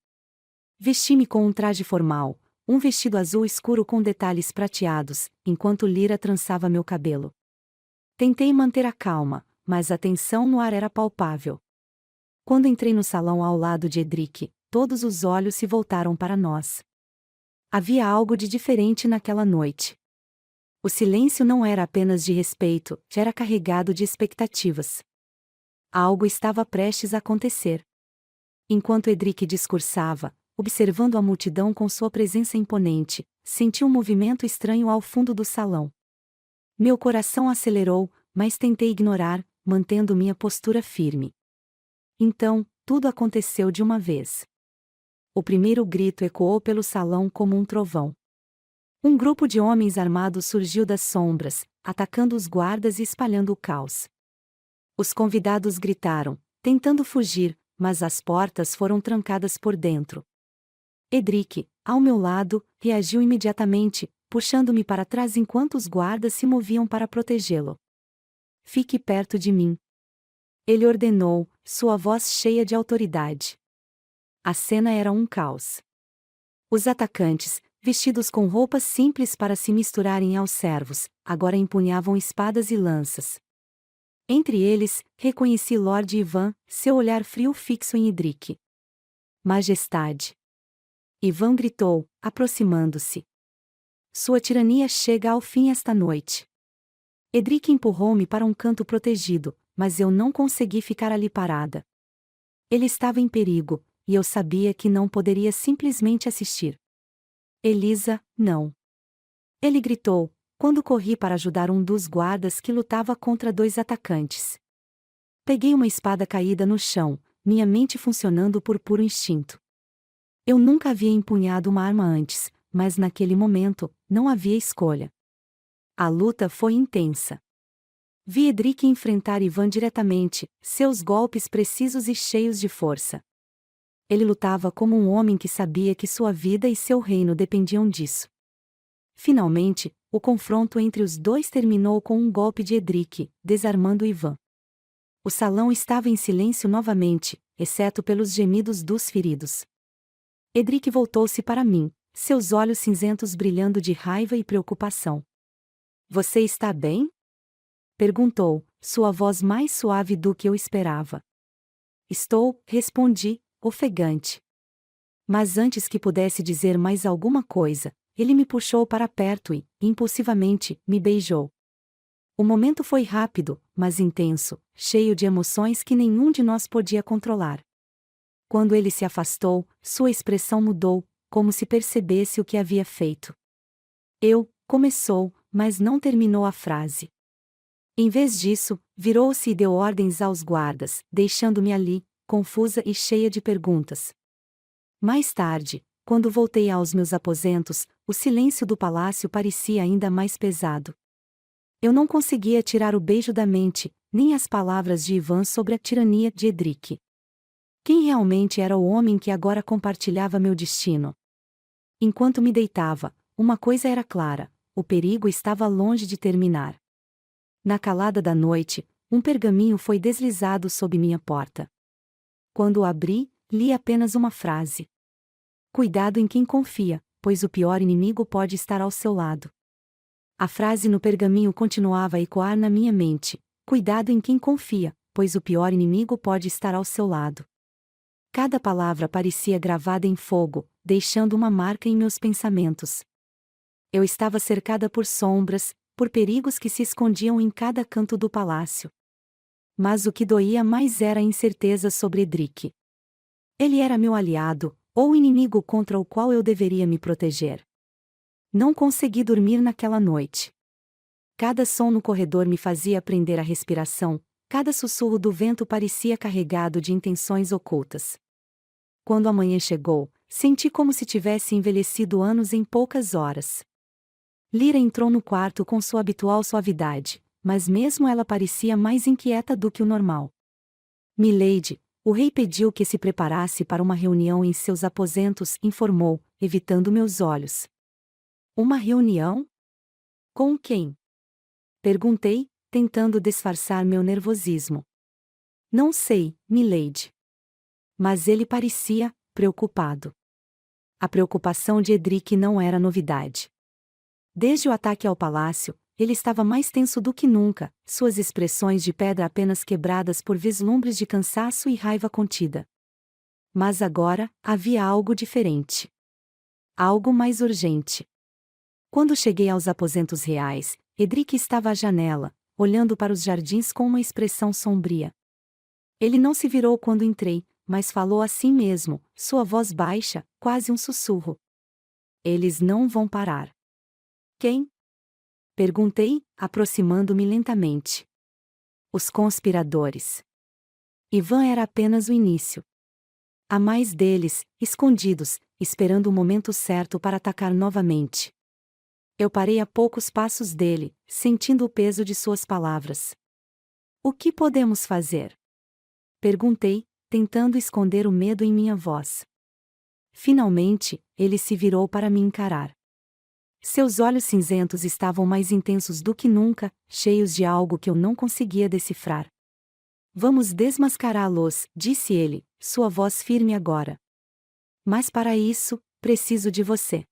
Vesti-me com um traje formal, um vestido azul escuro com detalhes prateados, enquanto Lyra trançava meu cabelo. Tentei manter a calma, mas a tensão no ar era palpável. Quando entrei no salão ao lado de Edric, todos os olhos se voltaram para nós. Havia algo de diferente naquela noite. O silêncio não era apenas de respeito, era carregado de expectativas. Algo estava prestes a acontecer. Enquanto Edric discursava, observando a multidão com sua presença imponente, senti um movimento estranho ao fundo do salão. Meu coração acelerou, mas tentei ignorar, mantendo minha postura firme. Então, tudo aconteceu de uma vez. O primeiro grito ecoou pelo salão como um trovão. Um grupo de homens armados surgiu das sombras, atacando os guardas e espalhando o caos. Os convidados gritaram, tentando fugir, mas as portas foram trancadas por dentro. Edric, ao meu lado, reagiu imediatamente, puxando-me para trás enquanto os guardas se moviam para protegê-lo. Fique perto de mim. Ele ordenou, sua voz cheia de autoridade. A cena era um caos. Os atacantes, vestidos com roupas simples para se misturarem aos servos, agora empunhavam espadas e lanças. Entre eles, reconheci Lord Ivan, seu olhar frio fixo em Edric. Majestade. Ivan gritou, aproximando-se. Sua tirania chega ao fim esta noite. Edric empurrou-me para um canto protegido, mas eu não consegui ficar ali parada. Ele estava em perigo, e eu sabia que não poderia simplesmente assistir. Elisa, não. Ele gritou, quando corri para ajudar um dos guardas que lutava contra dois atacantes. Peguei uma espada caída no chão, minha mente funcionando por puro instinto. Eu nunca havia empunhado uma arma antes, mas naquele momento, não havia escolha. A luta foi intensa. Vi Edric enfrentar Ivan diretamente, seus golpes precisos e cheios de força. Ele lutava como um homem que sabia que sua vida e seu reino dependiam disso. Finalmente, o confronto entre os dois terminou com um golpe de Edric, desarmando Ivan. O salão estava em silêncio novamente, exceto pelos gemidos dos feridos. Edric voltou-se para mim, seus olhos cinzentos brilhando de raiva e preocupação. Você está bem? Perguntou, sua voz mais suave do que eu esperava. Estou, respondi, ofegante. Mas antes que pudesse dizer mais alguma coisa, ele me puxou para perto e, impulsivamente, me beijou. O momento foi rápido, mas intenso, cheio de emoções que nenhum de nós podia controlar. Quando ele se afastou, sua expressão mudou, como se percebesse o que havia feito. Começou, mas não terminou a frase. Em vez disso, virou-se e deu ordens aos guardas, deixando-me ali, confusa e cheia de perguntas. Mais tarde, quando voltei aos meus aposentos, o silêncio do palácio parecia ainda mais pesado. Eu não conseguia tirar o beijo da mente, nem as palavras de Ivan sobre a tirania de Edric. Quem realmente era o homem que agora compartilhava meu destino? Enquanto me deitava, uma coisa era clara: o perigo estava longe de terminar. Na calada da noite, um pergaminho foi deslizado sob minha porta. Quando o abri, li apenas uma frase: Cuidado em quem confia, pois o pior inimigo pode estar ao seu lado. A frase no pergaminho continuava a ecoar na minha mente: Cuidado em quem confia, pois o pior inimigo pode estar ao seu lado. Cada palavra parecia gravada em fogo, deixando uma marca em meus pensamentos. Eu estava cercada por sombras, por perigos que se escondiam em cada canto do palácio. Mas o que doía mais era a incerteza sobre Edric. Ele era meu aliado, ou o inimigo contra o qual eu deveria me proteger. Não consegui dormir naquela noite. Cada som no corredor me fazia prender a respiração, cada sussurro do vento parecia carregado de intenções ocultas. Quando a manhã chegou, senti como se tivesse envelhecido anos em poucas horas. Lyra entrou no quarto com sua habitual suavidade, mas mesmo ela parecia mais inquieta do que o normal. Milady, o rei pediu que se preparasse para uma reunião em seus aposentos, informou, evitando meus olhos. Uma reunião? Com quem? Perguntei, tentando disfarçar meu nervosismo. Não sei, milady. Mas ele parecia preocupado. A preocupação de Edric não era novidade. Desde o ataque ao palácio, ele estava mais tenso do que nunca, suas expressões de pedra apenas quebradas por vislumbres de cansaço e raiva contida. Mas agora, havia algo diferente. Algo mais urgente. Quando cheguei aos aposentos reais, Edric estava à janela, olhando para os jardins com uma expressão sombria. Ele não se virou quando entrei, mas falou assim mesmo, sua voz baixa, quase um sussurro. Eles não vão parar. Quem? Perguntei, aproximando-me lentamente. Os conspiradores. Ivan era apenas o início. Há mais deles, escondidos, esperando o momento certo para atacar novamente. Eu parei a poucos passos dele, sentindo o peso de suas palavras. O que podemos fazer? Perguntei, tentando esconder o medo em minha voz. Finalmente, ele se virou para me encarar. Seus olhos cinzentos estavam mais intensos do que nunca, cheios de algo que eu não conseguia decifrar. Vamos desmascará-los, disse ele, sua voz firme agora. Mas para isso, preciso de você.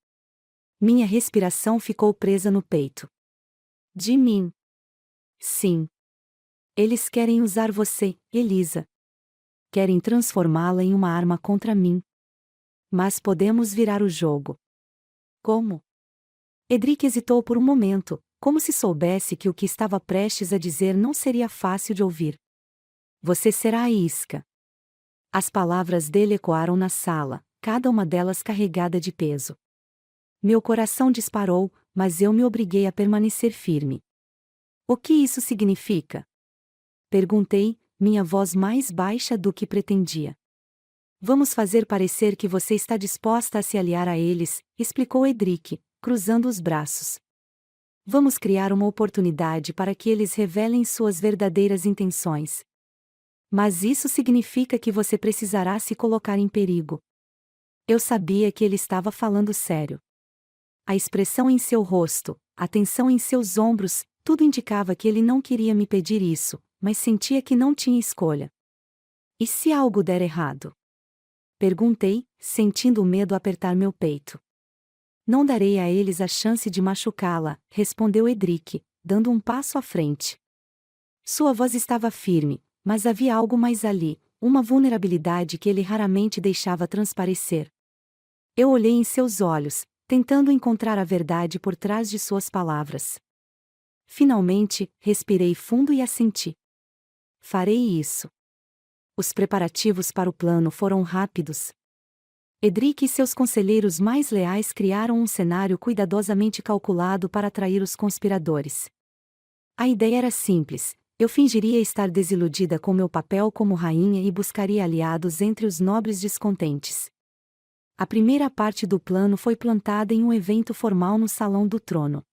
Minha respiração ficou presa no peito. De mim? Sim. Eles querem usar você, Elisa. Querem transformá-la em uma arma contra mim. Mas podemos virar o jogo. Como? Edric hesitou por um momento, como se soubesse que o que estava prestes a dizer não seria fácil de ouvir. Você será a isca. As palavras dele ecoaram na sala, cada uma delas carregada de peso. Meu coração disparou, mas eu me obriguei a permanecer firme. O que isso significa? Perguntei, minha voz mais baixa do que pretendia. Vamos fazer parecer que você está disposta a se aliar a eles, explicou Edric, cruzando os braços. Vamos criar uma oportunidade para que eles revelem suas verdadeiras intenções. Mas isso significa que você precisará se colocar em perigo. Eu sabia que ele estava falando sério. A expressão em seu rosto, a tensão em seus ombros, tudo indicava que ele não queria me pedir isso, mas sentia que não tinha escolha. E se algo der errado? Perguntei, sentindo o medo apertar meu peito. Não darei a eles a chance de machucá-la, respondeu Edric, dando um passo à frente. Sua voz estava firme, mas havia algo mais ali, uma vulnerabilidade que ele raramente deixava transparecer. Eu olhei em seus olhos, tentando encontrar a verdade por trás de suas palavras. Finalmente, respirei fundo e assenti. Farei isso. Os preparativos para o plano foram rápidos. Edric e seus conselheiros mais leais criaram um cenário cuidadosamente calculado para atrair os conspiradores. A ideia era simples: eu fingiria estar desiludida com meu papel como rainha e buscaria aliados entre os nobres descontentes. A primeira parte do plano foi plantada em um evento formal no Salão do Trono.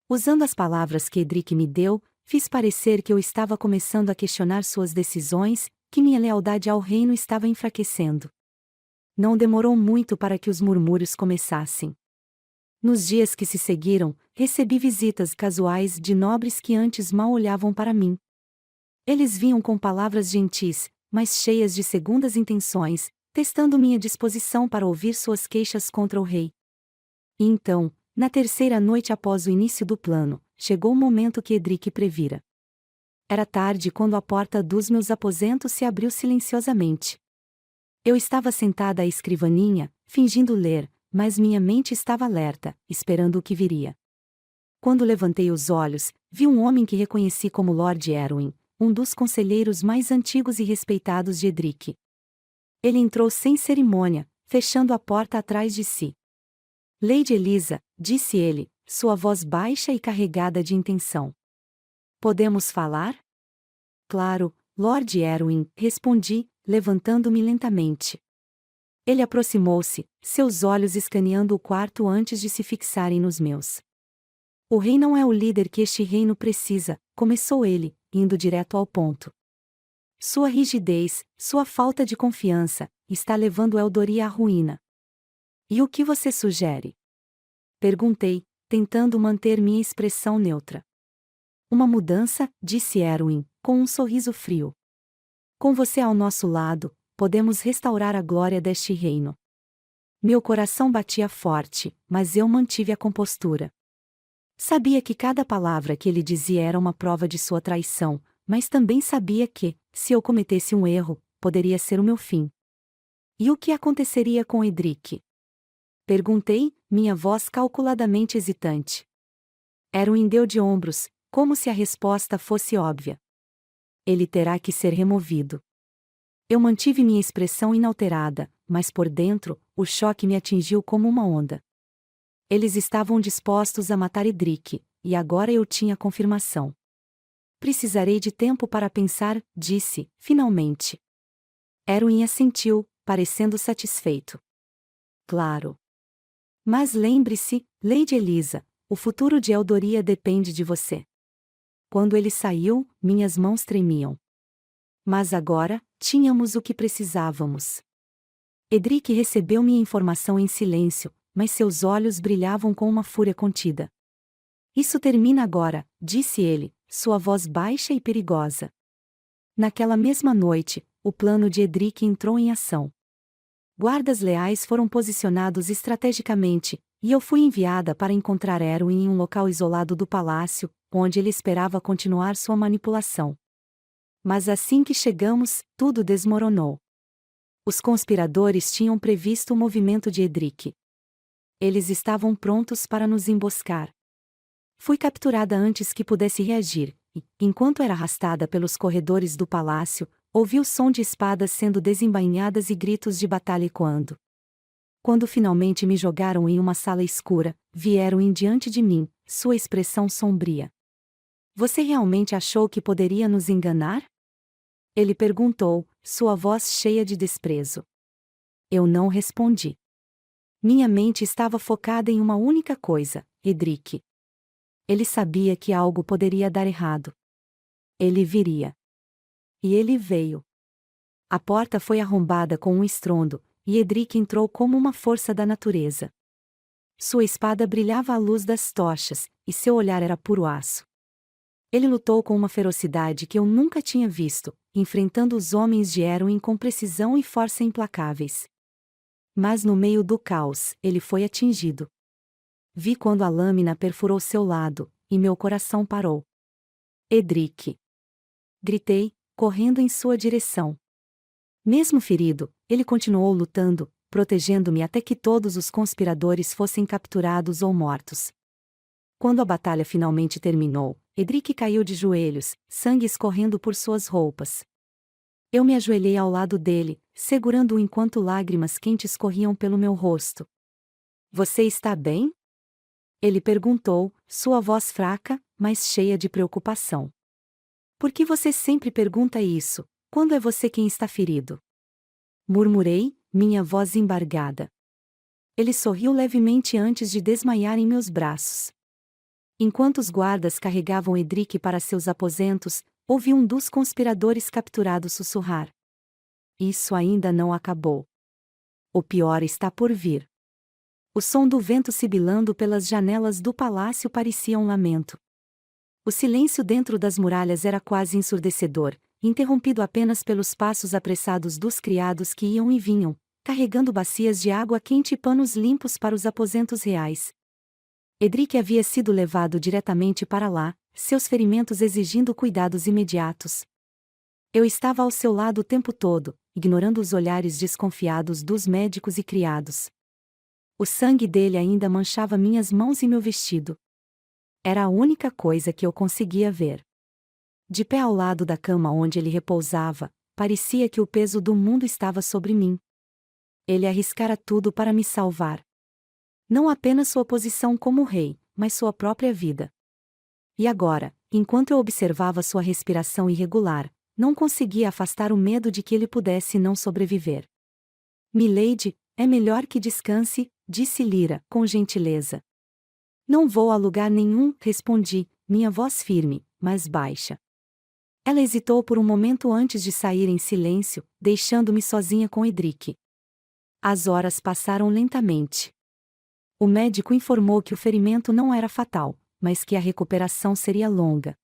Usando as palavras que Edric me deu, fiz parecer que eu estava começando a questionar suas decisões, que minha lealdade ao reino estava enfraquecendo. Não demorou muito para que os murmúrios começassem. Nos dias que se seguiram, recebi visitas casuais de nobres que antes mal olhavam para mim. Eles vinham com palavras gentis, mas cheias de segundas intenções, testando minha disposição para ouvir suas queixas contra o rei. E então, na terceira noite após o início do plano, chegou o momento que Edric previra. Era tarde quando a porta dos meus aposentos se abriu silenciosamente. Eu estava sentada à escrivaninha, fingindo ler, mas minha mente estava alerta, esperando o que viria. Quando levantei os olhos, vi um homem que reconheci como Lord Erwin, um dos conselheiros mais antigos e respeitados de Edric. Ele entrou sem cerimônia, fechando a porta atrás de si. Lady Elisa, disse ele, sua voz baixa e carregada de intenção. Podemos falar? Claro, Lord Erwin, respondi, levantando-me lentamente. Ele aproximou-se, seus olhos escaneando o quarto antes de se fixarem nos meus. O rei não é o líder que este reino precisa, começou ele, indo direto ao ponto. Sua rigidez, sua falta de confiança, está levando Eldoria à ruína. E o que você sugere? Perguntei, tentando manter minha expressão neutra. Uma mudança, disse Erwin, com um sorriso frio. Com você ao nosso lado, podemos restaurar a glória deste reino. Meu coração batia forte, mas eu mantive a compostura. Sabia que cada palavra que ele dizia era uma prova de sua traição, mas também sabia que, se eu cometesse um erro, poderia ser o meu fim. E o que aconteceria com Edric? Perguntei, minha voz calculadamente hesitante. Erwin deu de ombros, como se a resposta fosse óbvia. Ele terá que ser removido. Eu mantive minha expressão inalterada, mas por dentro, o choque me atingiu como uma onda. Eles estavam dispostos a matar Edric, e agora eu tinha confirmação. Precisarei de tempo para pensar, disse, finalmente. Erwin assentiu, parecendo satisfeito. Claro. Mas lembre-se, Lady Elisa, o futuro de Eldoria depende de você. Quando ele saiu, minhas mãos tremiam. Mas agora, tínhamos o que precisávamos. Edric recebeu minha informação em silêncio, mas seus olhos brilhavam com uma fúria contida. Isso termina agora, disse ele, sua voz baixa e perigosa. Naquela mesma noite, o plano de Edric entrou em ação. Guardas leais foram posicionados estrategicamente, e eu fui enviada para encontrar Erwin em um local isolado do palácio, onde ele esperava continuar sua manipulação. Mas assim que chegamos, tudo desmoronou. Os conspiradores tinham previsto o movimento de Edric. Eles estavam prontos para nos emboscar. Fui capturada antes que pudesse reagir, e, enquanto era arrastada pelos corredores do palácio, ouvi o som de espadas sendo desembainhadas e gritos de batalha ecoando. Quando finalmente me jogaram em uma sala escura, vieram em diante de mim, sua expressão sombria. Você realmente achou que poderia nos enganar? Ele perguntou, sua voz cheia de desprezo. Eu não respondi. Minha mente estava focada em uma única coisa, Edric. Ele sabia que algo poderia dar errado. Ele viria. E ele veio. A porta foi arrombada com um estrondo, e Edric entrou como uma força da natureza. Sua espada brilhava à luz das tochas, e seu olhar era puro aço. Ele lutou com uma ferocidade que eu nunca tinha visto, enfrentando os homens de Erwin com precisão e força implacáveis. Mas no meio do caos, ele foi atingido. Vi quando a lâmina perfurou seu lado, e meu coração parou. Edric! Gritei, correndo em sua direção. Mesmo ferido, ele continuou lutando, protegendo-me até que todos os conspiradores fossem capturados ou mortos. Quando a batalha finalmente terminou, Edric caiu de joelhos, sangue escorrendo por suas roupas. Eu me ajoelhei ao lado dele, segurando-o enquanto lágrimas quentes corriam pelo meu rosto. Você está bem? Ele perguntou, sua voz fraca, mas cheia de preocupação. Por que você sempre pergunta isso, quando é você quem está ferido? Murmurei, minha voz embargada. Ele sorriu levemente antes de desmaiar em meus braços. Enquanto os guardas carregavam Edric para seus aposentos, ouvi um dos conspiradores capturados sussurrar. Isso ainda não acabou. O pior está por vir. O som do vento sibilando pelas janelas do palácio parecia um lamento. O silêncio dentro das muralhas era quase ensurdecedor, interrompido apenas pelos passos apressados dos criados que iam e vinham, carregando bacias de água quente e panos limpos para os aposentos reais. Edric havia sido levado diretamente para lá, seus ferimentos exigindo cuidados imediatos. Eu estava ao seu lado o tempo todo, ignorando os olhares desconfiados dos médicos e criados. O sangue dele ainda manchava minhas mãos e meu vestido. Era a única coisa que eu conseguia ver. De pé ao lado da cama onde ele repousava, parecia que o peso do mundo estava sobre mim. Ele arriscara tudo para me salvar. Não apenas sua posição como rei, mas sua própria vida. E agora, enquanto eu observava sua respiração irregular, não conseguia afastar o medo de que ele pudesse não sobreviver. Milady, é melhor que descanse, disse Lyra, com gentileza. Não vou a lugar nenhum, respondi, minha voz firme, mas baixa. Ela hesitou por um momento antes de sair em silêncio, deixando-me sozinha com Edric. As horas passaram lentamente. O médico informou que o ferimento não era fatal, mas que a recuperação seria longa.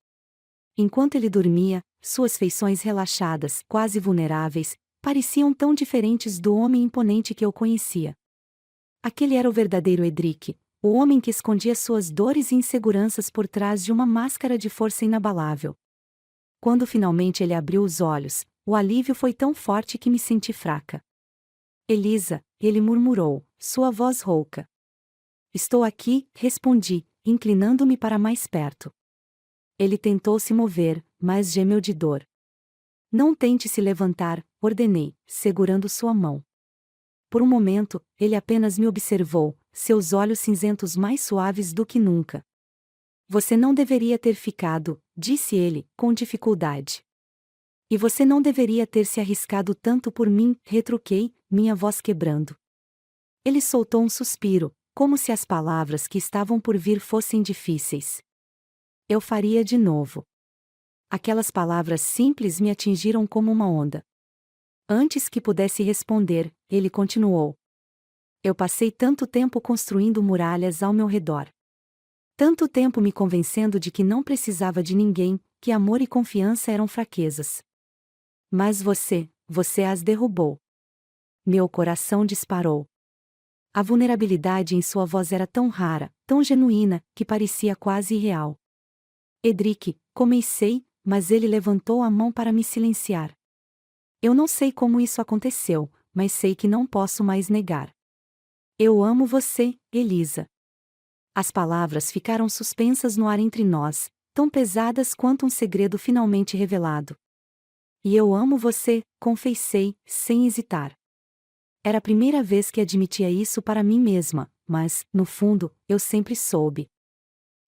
Enquanto ele dormia, suas feições relaxadas, quase vulneráveis, pareciam tão diferentes do homem imponente que eu conhecia. Aquele era o verdadeiro Edric, o homem que escondia suas dores e inseguranças por trás de uma máscara de força inabalável. Quando finalmente ele abriu os olhos, o alívio foi tão forte que me senti fraca. Elisa, ele murmurou, sua voz rouca. Estou aqui, respondi, inclinando-me para mais perto. Ele tentou se mover, mas gemeu de dor. Não tente se levantar, ordenei, segurando sua mão. Por um momento, ele apenas me observou, seus olhos cinzentos mais suaves do que nunca. Você não deveria ter ficado, disse ele, com dificuldade. E você não deveria ter se arriscado tanto por mim, retruquei, minha voz quebrando. Ele soltou um suspiro, como se as palavras que estavam por vir fossem difíceis. Eu faria de novo. Aquelas palavras simples me atingiram como uma onda. Antes que pudesse responder, ele continuou. Eu passei tanto tempo construindo muralhas ao meu redor. Tanto tempo me convencendo de que não precisava de ninguém, que amor e confiança eram fraquezas. Mas você as derrubou. Meu coração disparou. A vulnerabilidade em sua voz era tão rara, tão genuína, que parecia quase irreal. Edric, comecei, mas ele levantou a mão para me silenciar. Eu não sei como isso aconteceu, mas sei que não posso mais negar. Eu amo você, Elisa. As palavras ficaram suspensas no ar entre nós, tão pesadas quanto um segredo finalmente revelado. E eu amo você, confessei, sem hesitar. Era a primeira vez que admitia isso para mim mesma, mas, no fundo, eu sempre soube.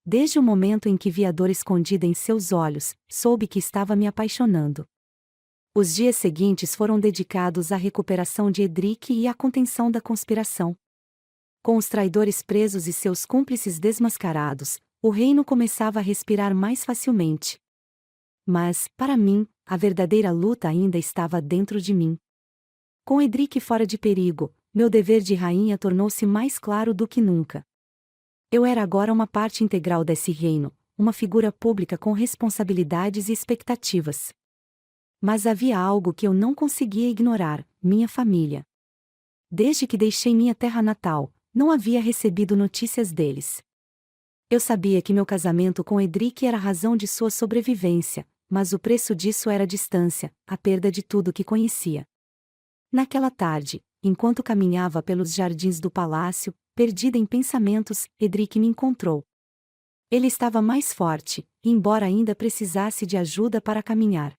Desde o momento em que vi a dor escondida em seus olhos, soube que estava me apaixonando. Os dias seguintes foram dedicados à recuperação de Edric e à contenção da conspiração. Com os traidores presos e seus cúmplices desmascarados, o reino começava a respirar mais facilmente. Mas, para mim, a verdadeira luta ainda estava dentro de mim. Com Edric fora de perigo, meu dever de rainha tornou-se mais claro do que nunca. Eu era agora uma parte integral desse reino, uma figura pública com responsabilidades e expectativas. Mas havia algo que eu não conseguia ignorar: minha família. Desde que deixei minha terra natal, não havia recebido notícias deles. Eu sabia que meu casamento com Edric era a razão de sua sobrevivência, mas o preço disso era a distância, a perda de tudo que conhecia. Naquela tarde, enquanto caminhava pelos jardins do palácio, perdida em pensamentos, Edric me encontrou. Ele estava mais forte, embora ainda precisasse de ajuda para caminhar.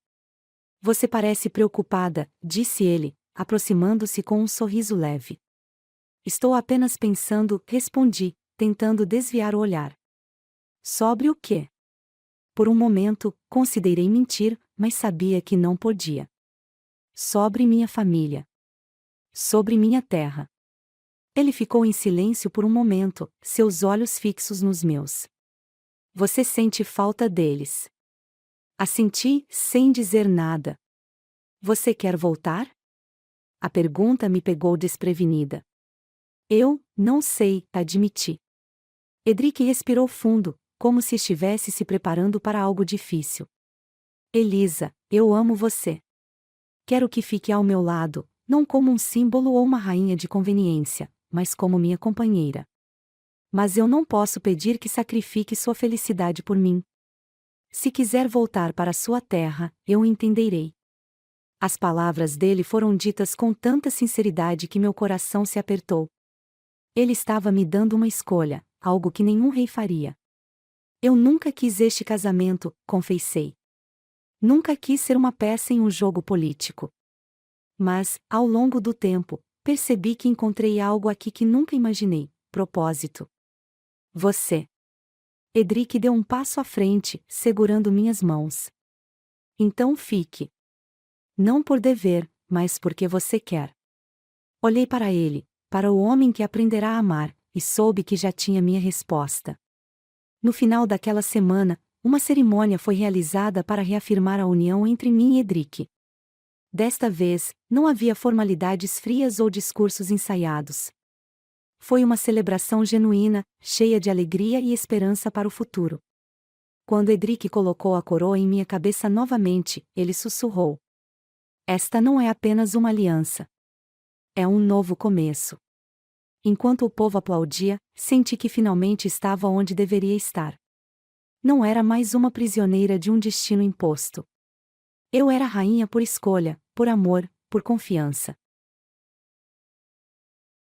Você parece preocupada, disse ele, aproximando-se com um sorriso leve. Estou apenas pensando, respondi, tentando desviar o olhar. Sobre o quê? Por um momento, considerei mentir, mas sabia que não podia. Sobre minha família. Sobre minha terra. Ele ficou em silêncio por um momento, seus olhos fixos nos meus. Você sente falta deles? Assenti, sem dizer nada. Você quer voltar? A pergunta me pegou desprevenida. Eu, não sei, admiti. Edric respirou fundo, como se estivesse se preparando para algo difícil. Elisa, eu amo você. Quero que fique ao meu lado, não como um símbolo ou uma rainha de conveniência, mas como minha companheira. Mas eu não posso pedir que sacrifique sua felicidade por mim. Se quiser voltar para sua terra, eu entenderei. As palavras dele foram ditas com tanta sinceridade que meu coração se apertou. Ele estava me dando uma escolha, algo que nenhum rei faria. Eu nunca quis este casamento, confessei. Nunca quis ser uma peça em um jogo político. Mas, ao longo do tempo, percebi que encontrei algo aqui que nunca imaginei: propósito. Você. Edric deu um passo à frente, segurando minhas mãos. Então fique. Não por dever, mas porque você quer. Olhei para ele, para o homem que aprenderá a amar, e soube que já tinha minha resposta. No final daquela semana, uma cerimônia foi realizada para reafirmar a união entre mim e Edric. Desta vez, não havia formalidades frias ou discursos ensaiados. Foi uma celebração genuína, cheia de alegria e esperança para o futuro. Quando Edric colocou a coroa em minha cabeça novamente, ele sussurrou: Esta não é apenas uma aliança. É um novo começo. Enquanto o povo aplaudia, senti que finalmente estava onde deveria estar. Não era mais uma prisioneira de um destino imposto. Eu era rainha por escolha, por amor, por confiança.